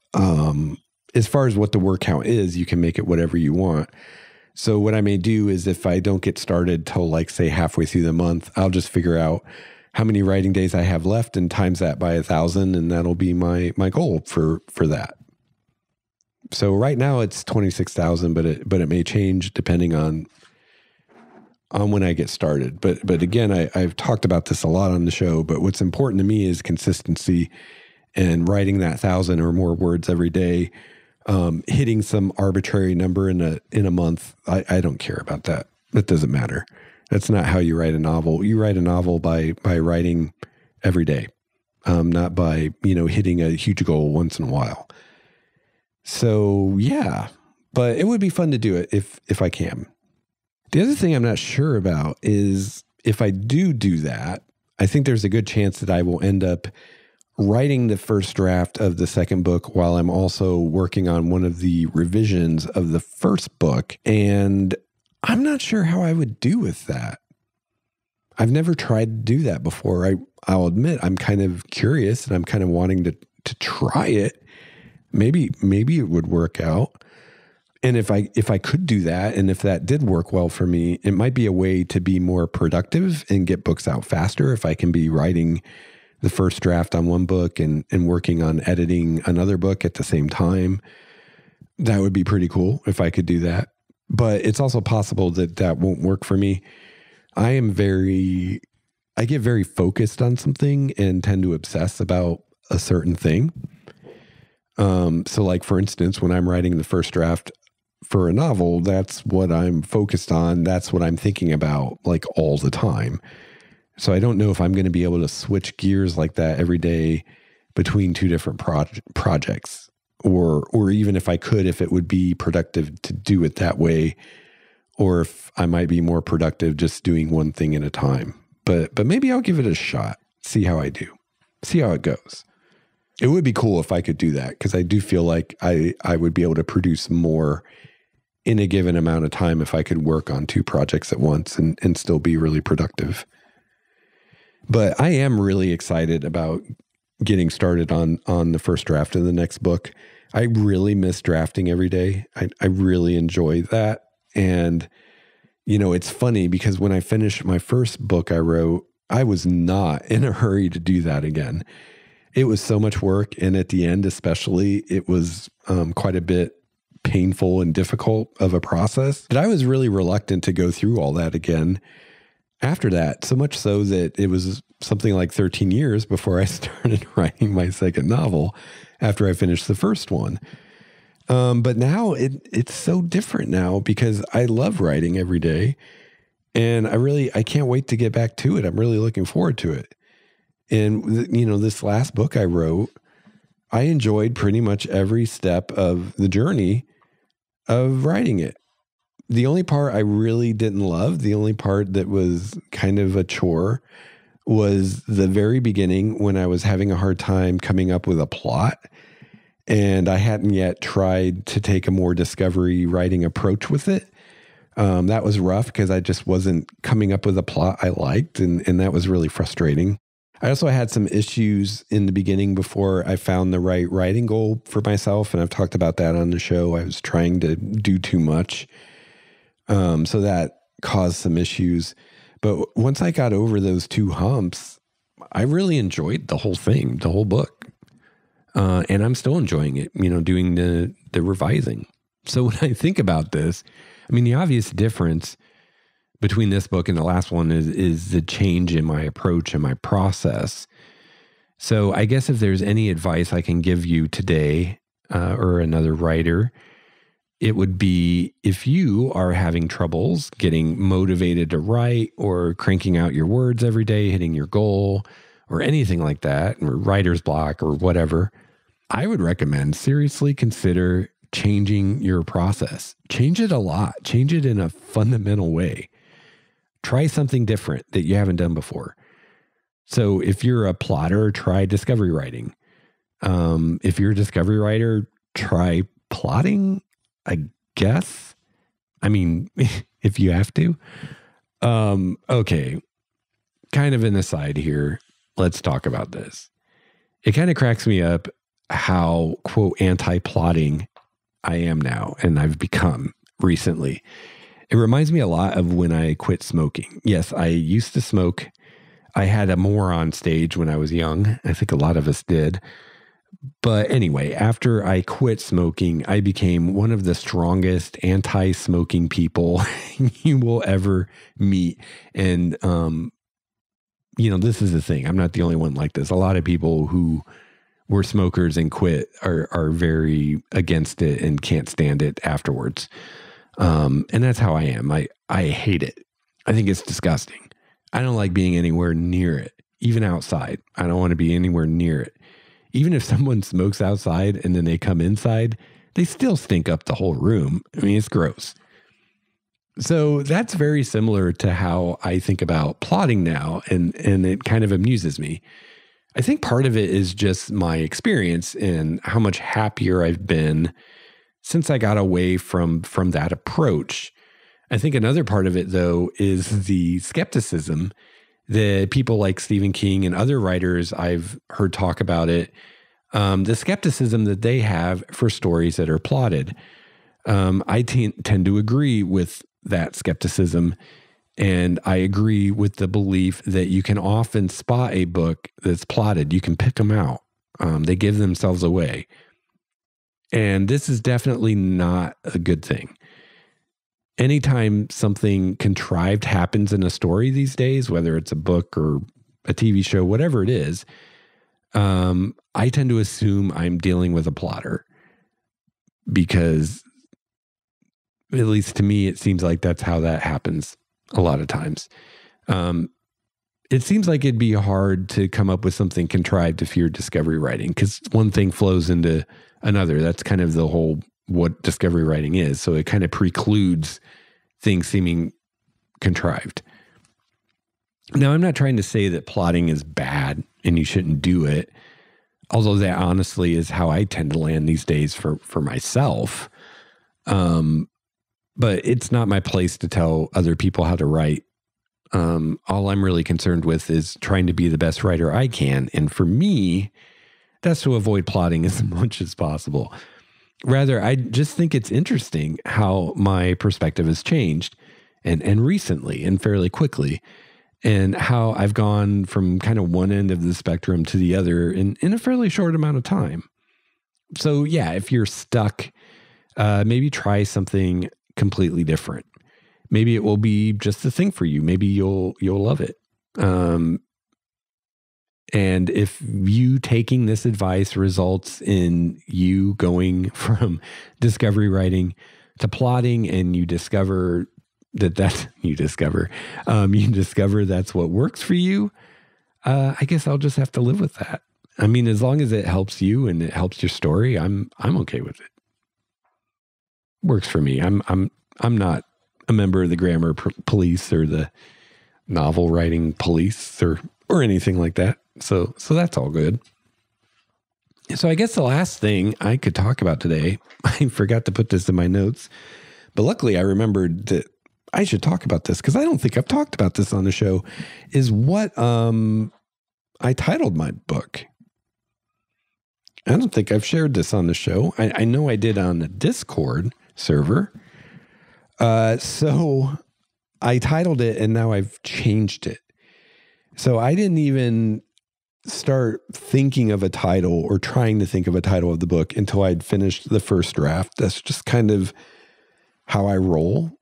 as far as what the word count is, you can make it whatever you want. So what I may do is, if I don't get started till, like, say, halfway through the month, I'll just figure out how many writing days I have left and times that by 1,000, and that'll be my goal for that. So right now it's 26,000, but it may change depending on when I get started. But again, I've talked about this a lot on the show, but what's important to me is consistency and writing that 1,000 or more words every day. Hitting some arbitrary number in a month, I don't care about that. That doesn't matter. That's not how you write a novel. You write a novel by writing every day, not by, hitting a huge goal once in a while. So yeah, but it would be fun to do it if I can. The other thing I'm not sure about is, if I do that, I think there's a good chance that I will end up writing the first draft of the second book while I'm also working on one of the revisions of the first book. And I'm not sure how I would do with that. I've never tried to do that before. I'll admit I'm kind of curious, and I'm kind of wanting to try it. Maybe it would work out. And if I could do that, and if that did work well for me, it might be a way to be more productive and get books out faster. If I can be writing the first draft on one book and working on editing another book at the same time, that would be pretty cool if I could do that. But it's also possible that won't work for me. I get very focused on something and tend to obsess about a certain thing. So like, for instance, when I'm writing the first draft for a novel, that's what I'm focused on. That's what I'm thinking about, like, all the time. So I don't know if I'm going to be able to switch gears like that every day between two different projects, or even if I could, if it would be productive to do it that way, or if I might be more productive just doing one thing at a time. But maybe I'll give it a shot, see how I do, see how it goes. It would be cool if I could do that, because I do feel like I would be able to produce more in a given amount of time if I could work on two projects at once and still be really productive. But I am really excited about getting started on the first draft of the next book. I really miss drafting every day. I really enjoy that. And, it's funny because when I finished my first book I wrote, I was not in a hurry to do that again. It was so much work. And at the end, especially, it was quite a bit painful and difficult of a process that I was really reluctant to go through all that again after that. So much so that it was something like 13 years before I started writing my second novel after I finished the first one. But now it's so different now because I love writing every day, and I can't wait to get back to it. I'm really looking forward to it. And, this last book I wrote, I enjoyed pretty much every step of the journey of writing it. The only part I really didn't love, the only part that was kind of a chore, was the very beginning when I was having a hard time coming up with a plot. And I hadn't yet tried to take a more discovery writing approach with it. That was rough because I just wasn't coming up with a plot I liked. And that was really frustrating. I also had some issues in the beginning before I found the right writing goal for myself. And I've talked about that on the show. I was trying to do too much. So that caused some issues. But once I got over those two humps, I really enjoyed the whole thing, the whole book. And I'm still enjoying it, doing the revising. So when I think about this, the obvious difference between this book and the last one is the change in my approach and my process. So I guess if there's any advice I can give you today, or another writer, it would be if you are having troubles getting motivated to write or cranking out your words every day, hitting your goal or anything like that, or writer's block or whatever, I would recommend seriously consider changing your process. Change it a lot. Change it in a fundamental way. Try something different that you haven't done before. So if you're a plotter, try discovery writing. If you're a discovery writer, try plotting, I guess. If you have to. Okay. Kind of an aside here. Let's talk about this. It kind of cracks me up how, quote, anti-plotting I am now and I've become recently. It reminds me a lot of when I quit smoking. Yes, I used to smoke. I had a moron stage when I was young. I think a lot of us did. But anyway, after I quit smoking, I became one of the strongest anti-smoking people you will ever meet. And, this is the thing. I'm not the only one like this. A lot of people who were smokers and quit are very against it and can't stand it afterwards. And that's how I am. I hate it. I think it's disgusting. I don't like being anywhere near it, even outside. I don't want to be anywhere near it. Even if someone smokes outside and then they come inside, they still stink up the whole room. It's gross. So that's very similar to how I think about plotting now, and it kind of amuses me. I think part of it is just my experience and how much happier I've been since I got away from that approach. I think another part of it, though, is the skepticism that people like Stephen King and other writers I've heard talk about it, the skepticism that they have for stories that are plotted. I tend to agree with that skepticism, and I agree with the belief that you can often spot a book that's plotted. You can pick them out. They give themselves away. And this is definitely not a good thing. Anytime something contrived happens in a story these days, whether it's a book or a TV show, whatever it is, I tend to assume I'm dealing with a plotter, because at least to me, it seems like that's how that happens a lot of times. It seems like it'd be hard to come up with something contrived if you're discovery writing, because one thing flows into another. That's kind of the whole what discovery writing is. So it kind of precludes things seeming contrived. Now, I'm not trying to say that plotting is bad and you shouldn't do it, although that honestly is how I tend to land these days for myself. But it's not my place to tell other people how to write. All I'm really concerned with is trying to be the best writer I can. And for me, that's to avoid plotting as much as possible. Rather, I just think it's interesting how my perspective has changed and recently and fairly quickly, and how I've gone from kind of one end of the spectrum to the other in a fairly short amount of time. So yeah, if you're stuck, maybe try something completely different. Maybe it will be just the thing for you. Maybe you'll love it. And if you taking this advice results in you going from discovery writing to plotting, and you discover you discover that's what works for you, I guess I'll just have to live with that. I mean, as long as it helps you and it helps your story, I'm okay with it. Works for me. I'm not a member of the grammar police or the novel writing police or anything like that. So that's all good. So I guess the last thing I could talk about today, I forgot to put this in my notes, but luckily I remembered that I should talk about this because I don't think I've talked about this on the show, is what I titled my book. I don't think I've shared this on the show. I know I did on the Discord server. So I titled it and now I've changed it. So I didn't even start thinking of a title or trying to think of a title of the book until I'd finished the first draft. That's just kind of how I roll.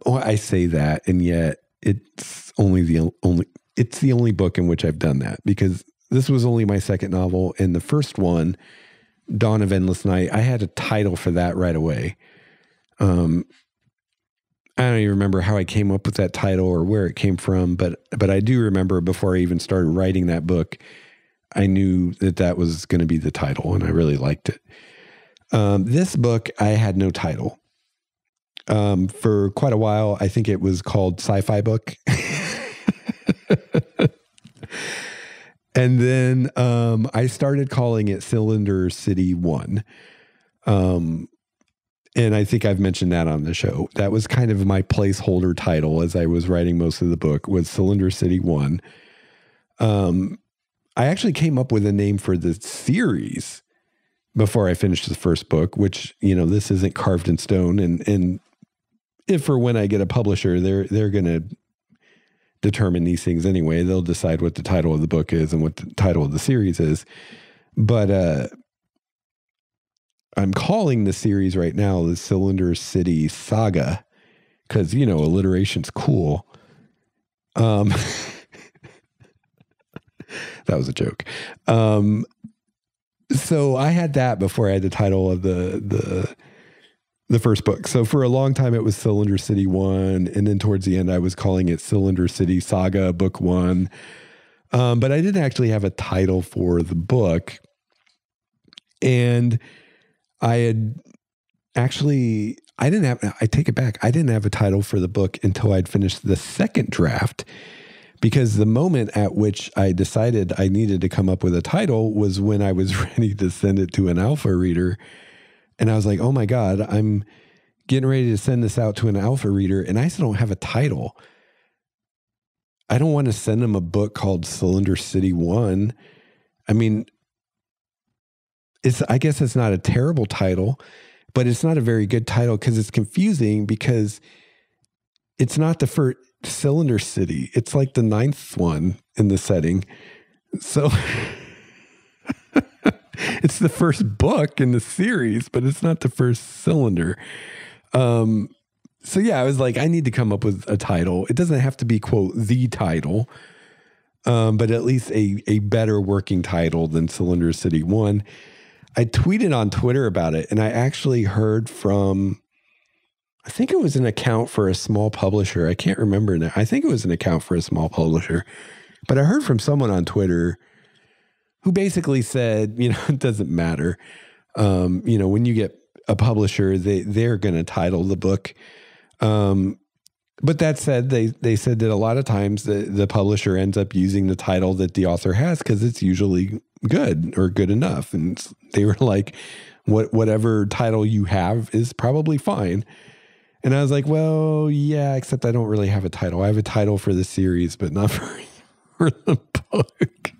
I say that, and yet it's it's the only book in which I've done that, because this was only my second novel, and the first one, Dawn of Endless Night, I had a title for that right away. I don't even remember how I came up with that title or where it came from, but I do remember before I even started writing that book, I knew that was going to be the title, and I really liked it. This book, I had no title. For quite a while, I think it was called Sci-Fi Book. And then I started calling it Cylinder City 1. And I think I've mentioned that on the show. That was kind of my placeholder title as I was writing most of the book, was Cylinder City 1. I actually came up with a name for the series before I finished the first book, which, this isn't carved in stone. And if or when I get a publisher, they're going to determine these things anyway. They'll decide what the title of the book is and what the title of the series is. But I'm calling the series right now the Cylinder City Saga because, alliteration's cool. That was a joke. So I had that before I had the title of the first book. So for a long time, it was Cylinder City 1. And then towards the end, I was calling it Cylinder City Saga Book 1. But I didn't actually have a title for the book. And I take it back. I didn't have a title for the book until I'd finished the second draft, because the moment at which I decided I needed to come up with a title was when I was ready to send it to an alpha reader. And I was like, oh my God, I'm getting ready to send this out to an alpha reader, and I still don't have a title. I don't want to send them a book called Cylinder City 1. I mean, I guess it's not a terrible title, but it's not a very good title because it's confusing, because it's not the first Cylinder City. It's like the 9th one in the setting. So it's the first book in the series, but it's not the first cylinder. So yeah, I was like, I need to come up with a title. It doesn't have to be, quote, the title, but at least a better working title than Cylinder City 1. I tweeted on Twitter about it, and I actually heard from, I think it was an account for a small publisher. I can't remember now. I think it was an account for a small publisher, but I heard from someone on Twitter who basically said, it doesn't matter. When you get a publisher, they're going to title the book. But that said, they said that a lot of times the publisher ends up using the title that the author has because it's usually good or good enough. And they were like, whatever title you have is probably fine. And I was like, well, yeah, except I don't really have a title. I have a title for the series, but not for the book.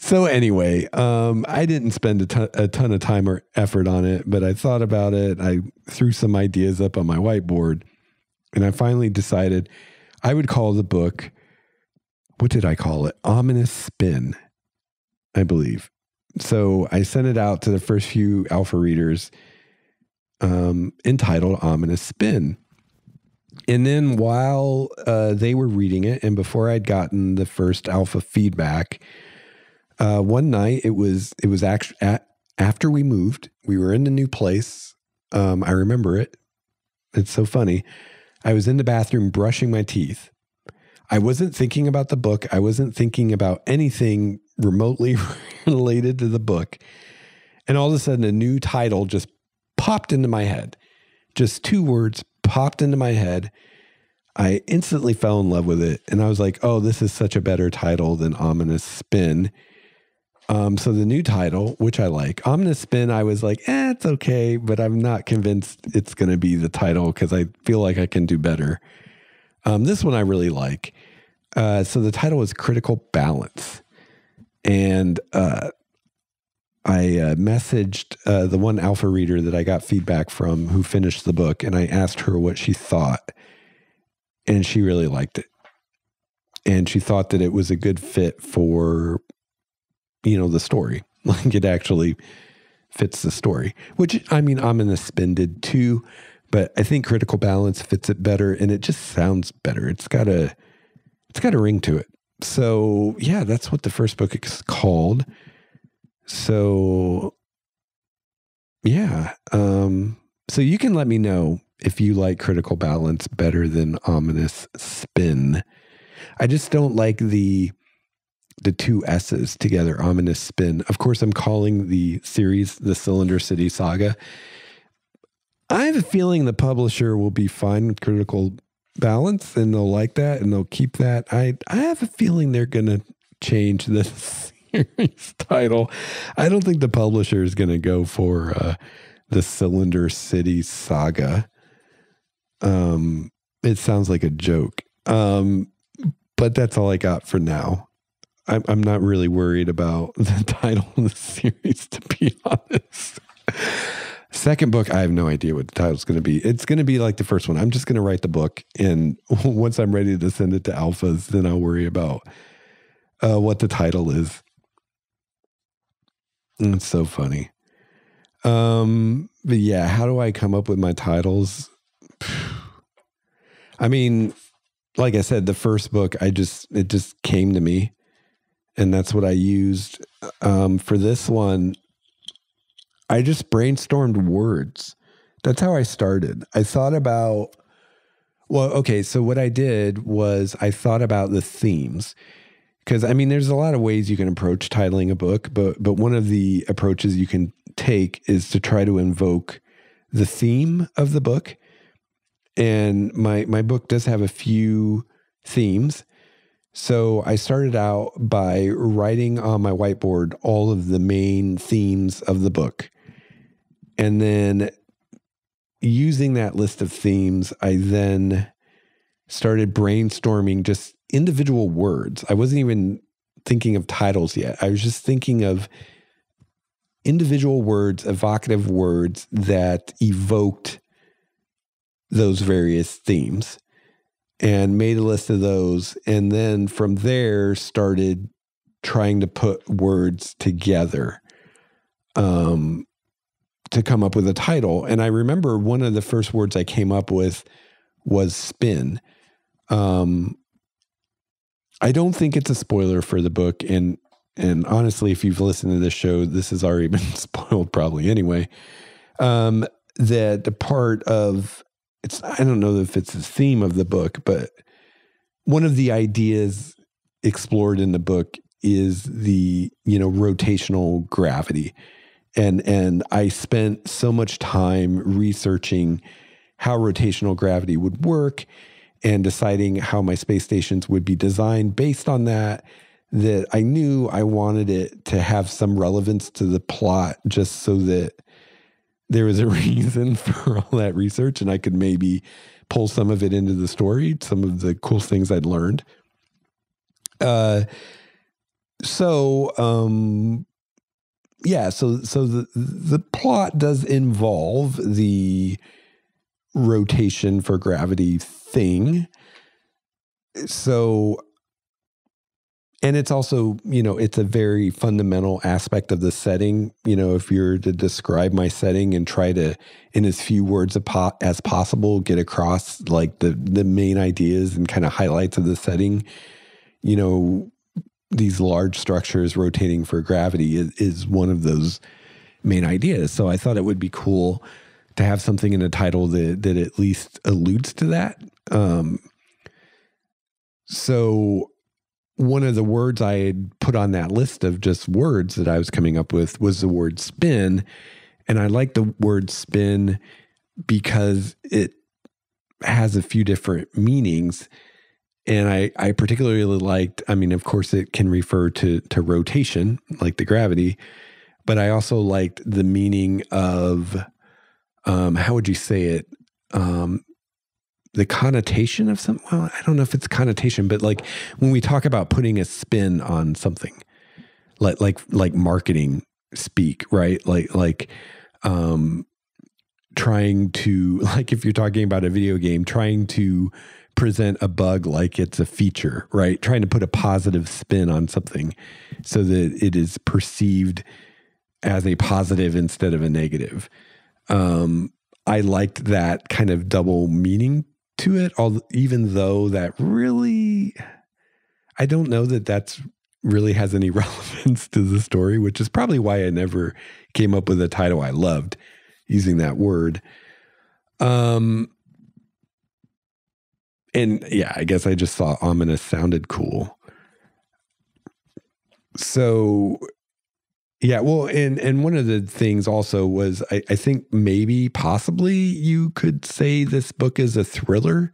So anyway, I didn't spend a ton of time or effort on it, but I thought about it. I threw some ideas up on my whiteboard, and I finally decided I would call the book, what did I call it? Ominous Spin, I believe. So I sent it out to the first few alpha readers, entitled Ominous Spin. And then while they were reading it, and before I'd gotten the first alpha feedback, one night it was actually after we moved. We were in the new place. I remember it. It's so funny. I was in the bathroom brushing my teeth. I wasn't thinking about the book. I wasn't thinking about anything remotely related to the book. And all of a sudden, a new title just popped into my head. Just 2 words popped into my head. I instantly fell in love with it. And I was like, oh, this is such a better title than Ominous Spin. So the new title, which I like, Ominous Spin, I was like, it's okay, but I'm not convinced it's going to be the title because I feel like I can do better. This one I really like. So the title is Critical Balance. And I messaged the one alpha reader that I got feedback from who finished the book, and I asked her what she thought. And she really liked it. And she thought that it was a good fit for, the story. Like it actually fits the story, which Ominous Spin did too, but I think Critical Balance fits it better, and it just sounds better. It's got a ring to it. So yeah, that's what the first book is called. So yeah. So you can let me know if you like Critical Balance better than Ominous Spin. I just don't like the 2 S's together, Ominous Spin. Of course, I'm calling the series the Cylinder City Saga. I have a feeling the publisher will be fine with Critical Balance and they'll like that and they'll keep that. I have a feeling they're going to change the series title. I don't think the publisher is going to go for the Cylinder City Saga. It sounds like a joke. But that's all I got for now. I'm not really worried about the title of the series, to be honest. Second book, I have no idea what the title's going to be. It's going to be like the first one. I'm just going to write the book, and once I'm ready to send it to alphas, then I'll worry about what the title is. It's so funny. But yeah, how do I come up with my titles? Like I said, the first book, it just came to me. And that's what I used. For this one, I just brainstormed words. That's how I started. I thought about, so what I did was I thought about the themes. Because, there's a lot of ways you can approach titling a book, but one of the approaches you can take is to try to invoke the theme of the book. And my book does have a few themes. So I started out by writing on my whiteboard all of the main themes of the book. And then using that list of themes, I then started brainstorming just individual words. I wasn't even thinking of titles yet. I was just thinking of individual words, evocative words that evoked those various themes. And made a list of those. And then from there started trying to put words together to come up with a title. And I remember one of the first words I came up with was spin. I don't think it's a spoiler for the book. And honestly, if you've listened to this show, this has already been spoiled probably anyway. That the part of, I don't know if it's the theme of the book, but one of the ideas explored in the book is the, rotational gravity. And I spent so much time researching how rotational gravity would work and deciding how my space stations would be designed based on that I knew I wanted it to have some relevance to the plot just so that there was a reason for all that research and I could maybe pull some of it into the story, some of the cool things I'd learned. So, yeah, so the plot does involve the rotation for gravity thing. So, and it's also, it's a very fundamental aspect of the setting. If you're to describe my setting and try to, in as few words as possible, get across like the main ideas and kind of highlights of the setting, these large structures rotating for gravity is one of those main ideas. So I thought it would be cool to have something in the title that at least alludes to that. So one of the words I had put on that list of just words that I was coming up with was the word spin. And I like the word spin because it has a few different meanings. And I particularly liked, of course, it can refer to rotation, like the gravity, but I also liked the meaning of, how would you say it? The connotation of something. Well, I don't know if it's connotation, but like when we talk about putting a spin on something, like marketing speak, right? Like trying to, like if you're talking about a video game, trying to present a bug like it's a feature, right? Trying to put a positive spin on something so that it is perceived as a positive instead of a negative. I liked that kind of double meaning to it, even though that really, I don't know that that's really has any relevance to the story, which is probably why I never came up with a title I loved using that word. And yeah, I guess I just thought ominous sounded cool. So yeah, well, and one of the things also was I think maybe possibly you could say this book is a thriller.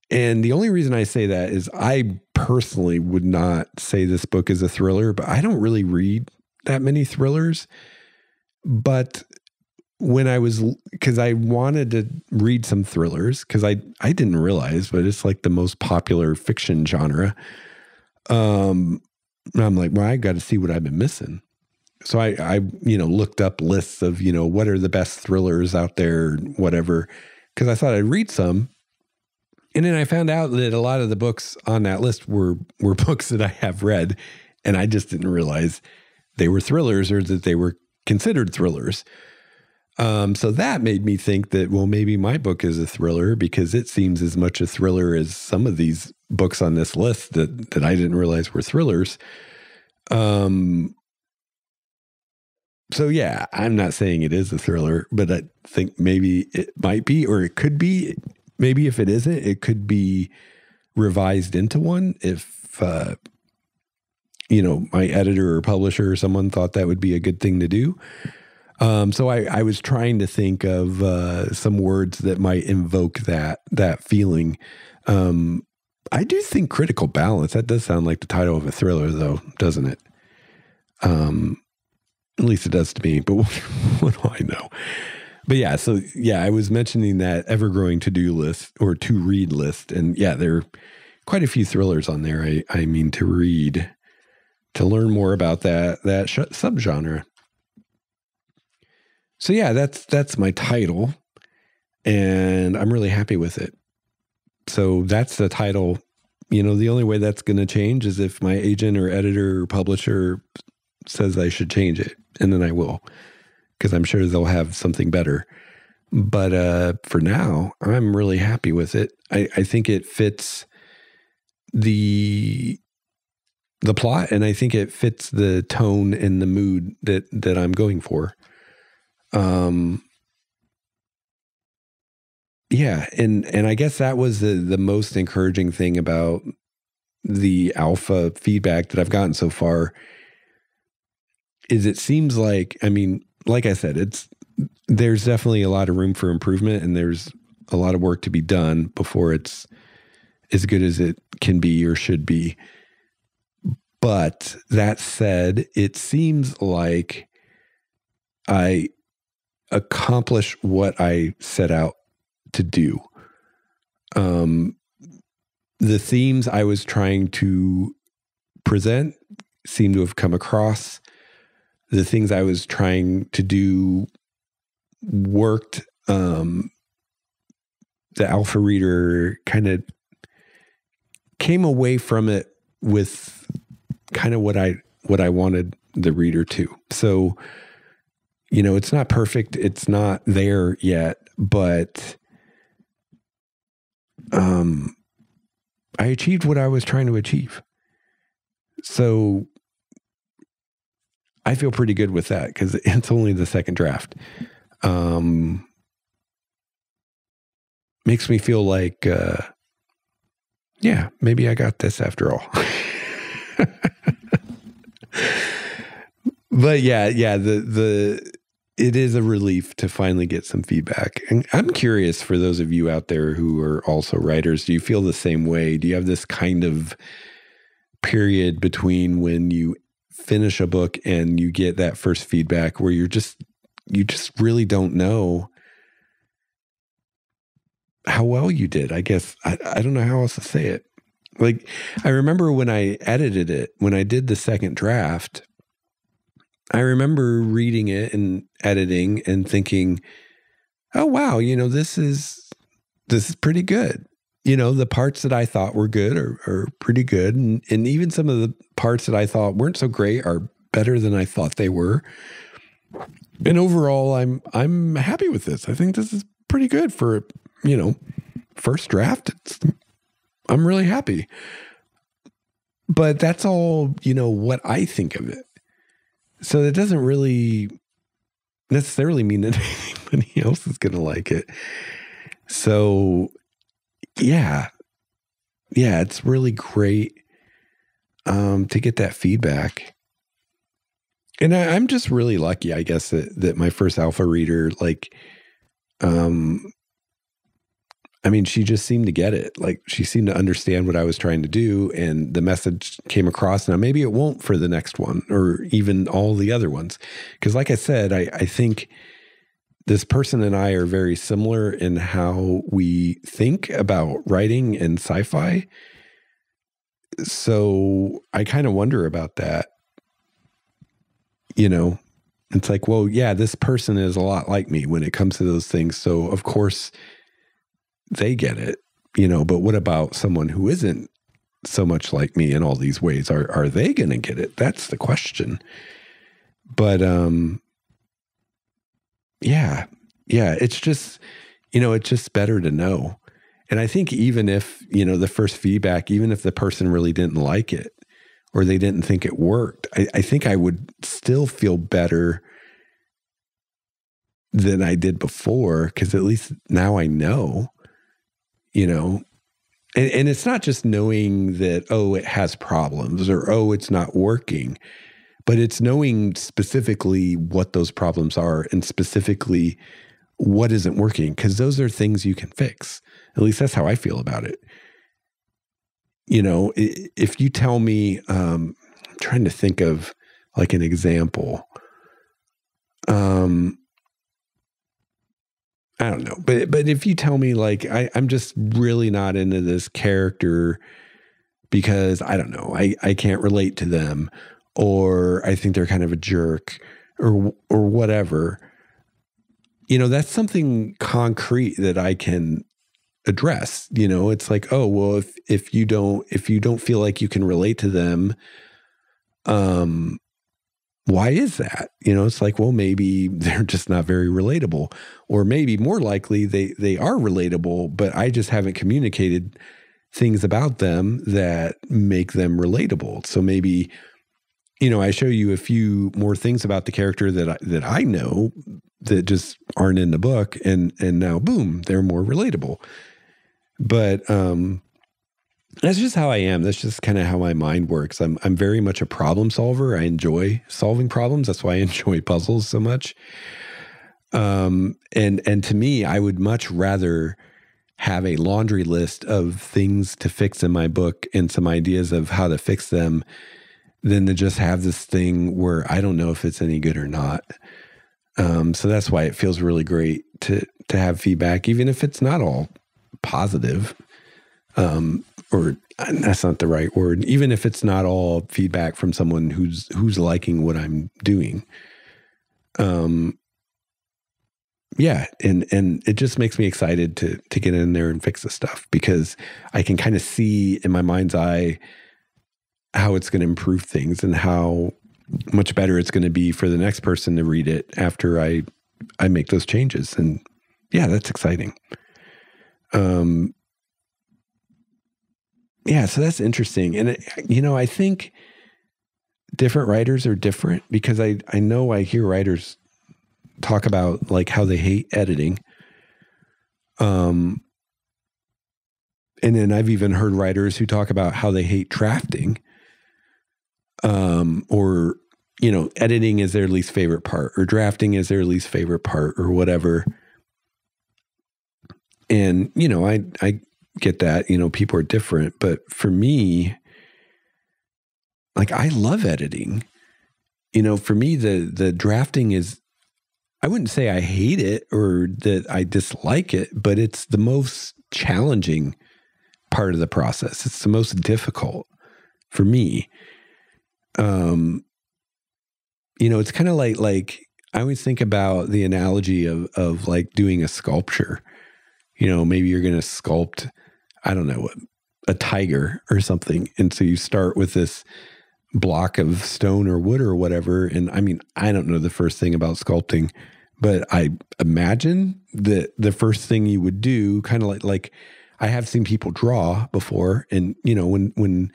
And the only reason I say that is I personally would not say this book is a thriller, but I don't really read that many thrillers. But when because I wanted to read some thrillers, because I didn't realize, but it's like the most popular fiction genre. I'm like, well, I got to see what I've been missing. So I looked up lists of, what are the best thrillers out there, whatever, because I thought I'd read some. And then I found out that a lot of the books on that list were books that I have read, and I just didn't realize they were thrillers or that they were considered thrillers. So that made me think that, well, maybe my book is a thriller because it seems as much a thriller as some of these books on this list that I didn't realize were thrillers. So yeah, I'm not saying it is a thriller, but I think maybe it might be, or it could be. Maybe if it isn't, it could be revised into one if, my editor or publisher or someone thought that would be a good thing to do. So I was trying to think of some words that might invoke that feeling. I do think critical balance, that does sound like the title of a thriller though, doesn't it? At least it does to me, but what do I know? But yeah, so yeah, I was mentioning that ever-growing to-do list or to-read list. And yeah, there are quite a few thrillers on there I mean to read, to learn more about that subgenre. So yeah, that's my title, and I'm really happy with it. So that's the title. The only way that's going to change is if my agent or editor or publisher says I should change it, and then I will, because I'm sure they'll have something better. But for now, I'm really happy with it. I think it fits the plot, and I think it fits the tone and the mood that I'm going for. Yeah, and I guess that was the most encouraging thing about the alpha feedback that I've gotten so far. Is it seems like, like I said, there's definitely a lot of room for improvement, and there's a lot of work to be done before it's as good as it can be or should be. But that said, it seems like I accomplish what I set out to do. The themes I was trying to present seem to have come across. The things I was trying to do worked. The alpha reader kind of came away from it with kind of what I wanted the reader to. So, it's not perfect. It's not there yet, but I achieved what I was trying to achieve. So I feel pretty good with that because it's only the second draft. Makes me feel like, maybe I got this after all. But it is a relief to finally get some feedback. And I'm curious, for those of you out there who are also writers, do you feel the same way? Do you have this kind of period between when you finish a book and you get that first feedback where you just really don't know how well you did? I guess I don't know how else to say it. Like, I remember when I edited it, when I did the second draft, I remember reading it and editing and thinking, oh, wow, this is pretty good. The parts that I thought were good are pretty good. And even some of the parts that I thought weren't so great are better than I thought they were. And overall, I'm happy with this. I think this is pretty good for, first draft. I'm really happy. But that's all, what I think of it. So it doesn't really necessarily mean that anybody else is going to like it. So yeah, it's really great to get that feedback. And I'm just really lucky, I guess, that my first alpha reader, she just seemed to get it. Like, she seemed to understand what I was trying to do, and the message came across. Now, maybe it won't for the next one or even all the other ones. Because like I said, I think this person and I are very similar in how we think about writing and sci-fi. So I kind of wonder about that. It's like, well, yeah, this person is a lot like me when it comes to those things. So of course they get it, but what about someone who isn't so much like me in all these ways? Are they going to get it? That's the question. But, it's just, it's just better to know. And I think even if, the first feedback, even if the person really didn't like it or they didn't think it worked, I think I would still feel better than I did before, because at least now I know. And it's not just knowing that, oh, it has problems or, oh, it's not working, but it's knowing specifically what those problems are and specifically what isn't working, because those are things you can fix. At least that's how I feel about it. If you tell me, I'm trying to think of like an example. I don't know, but if you tell me like, I'm just really not into this character because I don't know, I can't relate to them, or I think they're kind of a jerk or whatever, that's something concrete that I can address. It's like, oh, well, if you don't feel like you can relate to them, why is that? It's like, well, maybe they're just not very relatable, or maybe more likely they are relatable, but I just haven't communicated things about them that make them relatable. So maybe, I show you a few more things about the character that I know that just aren't in the book, and now boom, they're more relatable. But that's just how I am. That's just kind of how my mind works. I'm very much a problem solver. I enjoy solving problems. That's why I enjoy puzzles so much. And to me, I would much rather have a laundry list of things to fix in my book and some ideas of how to fix them than to just have this thing where I don't know if it's any good or not. So that's why it feels really great to have feedback, even if it's not all positive. or that's not the right word, even if it's not all feedback from someone who's liking what I'm doing. Yeah. And it just makes me excited to get in there and fix the stuff, because I can kind of see in my mind's eye how it's going to improve things and how much better it's going to be for the next person to read it after I make those changes. And yeah, that's exciting. Yeah, so that's interesting. And, I think different writers are different, because I know I hear writers talk about like how they hate editing. And then I've even heard writers who talk about how they hate drafting. Or, editing is their least favorite part, or drafting is their least favorite part, or whatever. And, I get that, people are different, but for me, like, I love editing. For me, the drafting is, I wouldn't say I hate it or that I dislike it, but it's the most challenging part of the process. It's the most difficult for me. It's kind of like I always think about the analogy of like doing a sculpture. Maybe you're going to sculpt, I don't know, a tiger or something. And so you start with this block of stone or wood or whatever. And I mean, I don't know the first thing about sculpting, but I imagine that the first thing you would do, kind of like I have seen people draw before. And, when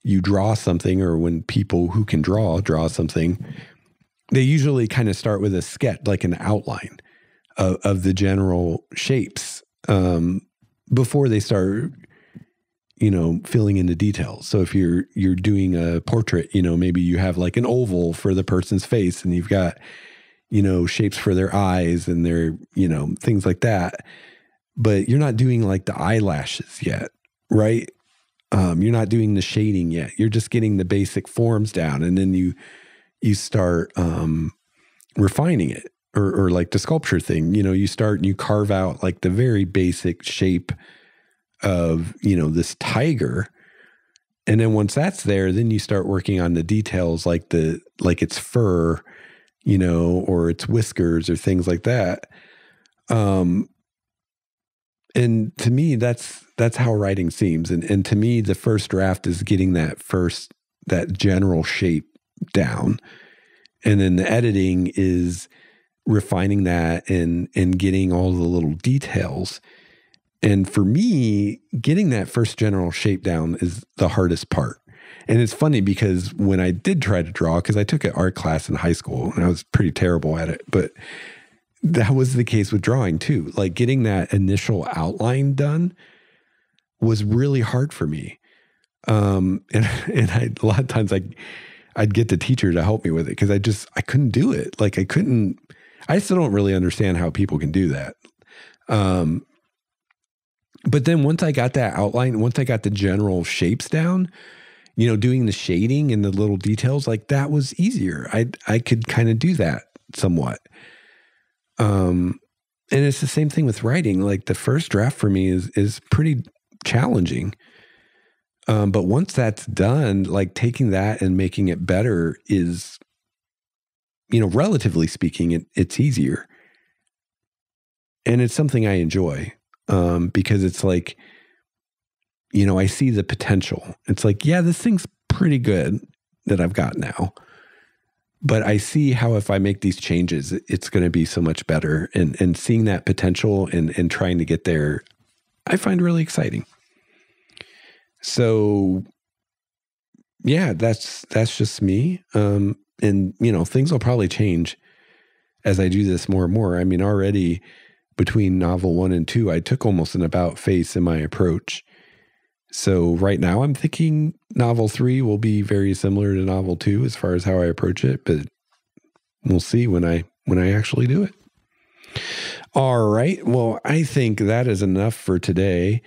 you draw something, or when people who can draw something, they usually kind of start with a sketch, like an outline of the general shapes, before they start, filling in the details. So if you're doing a portrait, maybe you have like an oval for the person's face, and you've got, shapes for their eyes and their, things like that. But you're not doing like the eyelashes yet, right? You're not doing the shading yet. You're just getting the basic forms down, and then you start refining it, or like the sculpture thing. You start and you carve out like the very basic shape of this tiger, and then once that's there, then you start working on the details, like its fur, or its whiskers, or things like that. And to me, that's how writing seems. And to me, the first draft is getting that general shape down. And then the editing is refining that and getting all the little details. And for me, getting that first general shape down is the hardest part. And it's funny, because when I did try to draw, because I took an art class in high school and I was pretty terrible at it, but that was the case with drawing too. Like, getting that initial outline done was really hard for me. And a lot of times I'd get the teacher to help me with it, because I couldn't do it. Like, I still don't really understand how people can do that. But then once I got that outline, once I got the general shapes down, doing the shading and the little details, like, that was easier. I could kind of do that somewhat. And it's the same thing with writing. Like, the first draft for me is pretty challenging. But once that's done, like, taking that and making it better is, relatively speaking, it's easier. And it's something I enjoy, because it's like, I see the potential. It's like, yeah, this thing's pretty good that I've got now. But I see how if I make these changes, it's going to be so much better. And seeing that potential and trying to get there, I find really exciting. So, yeah, that's just me. And, things will probably change as I do this more and more. I mean, already between novel 1 and 2, I took almost an about face in my approach. So right now I'm thinking novel 3 will be very similar to novel 2 as far as how I approach it, but we'll see when I actually do it. All right. Well, I think that is enough for today,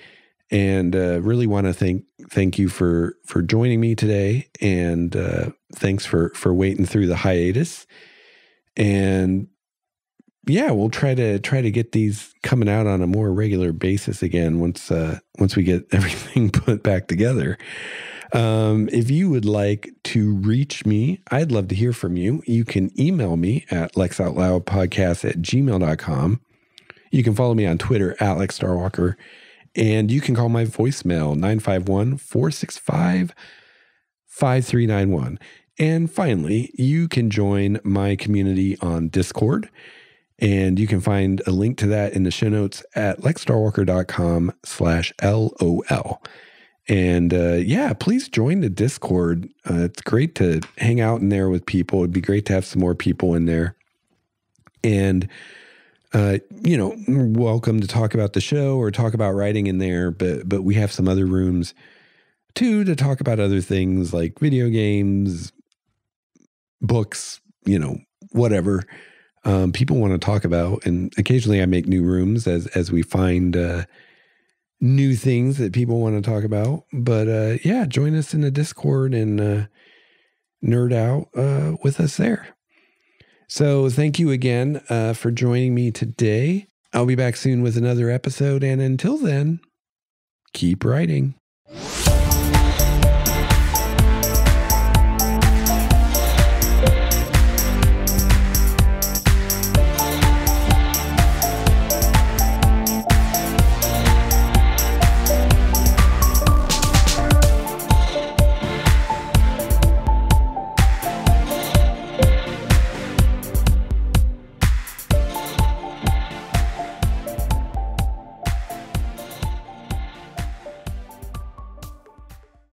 and really want to thank you for joining me today, and thanks for waiting through the hiatus. And yeah, we'll try to get these coming out on a more regular basis again once we get everything put back together. If you would like to reach me, I'd love to hear from you. You can email me at lexoutloudpodcast@gmail.com. You can follow me on Twitter at Lex Starwalker, and you can call my voicemail 951-465-5391. And finally, you can join my community on Discord, and you can find a link to that in the show notes at lexstarwalker.com/LOL. And yeah, please join the Discord. It's great to hang out in there with people. It'd be great to have some more people in there. And, welcome to talk about the show or talk about writing in there. But we have some other rooms too to talk about other things like video games, books, whatever people want to talk about. And occasionally I make new rooms as we find new things that people want to talk about. But yeah, join us in the Discord and nerd out with us there. So thank you again for joining me today. I'll be back soon with another episode. And until then, keep writing.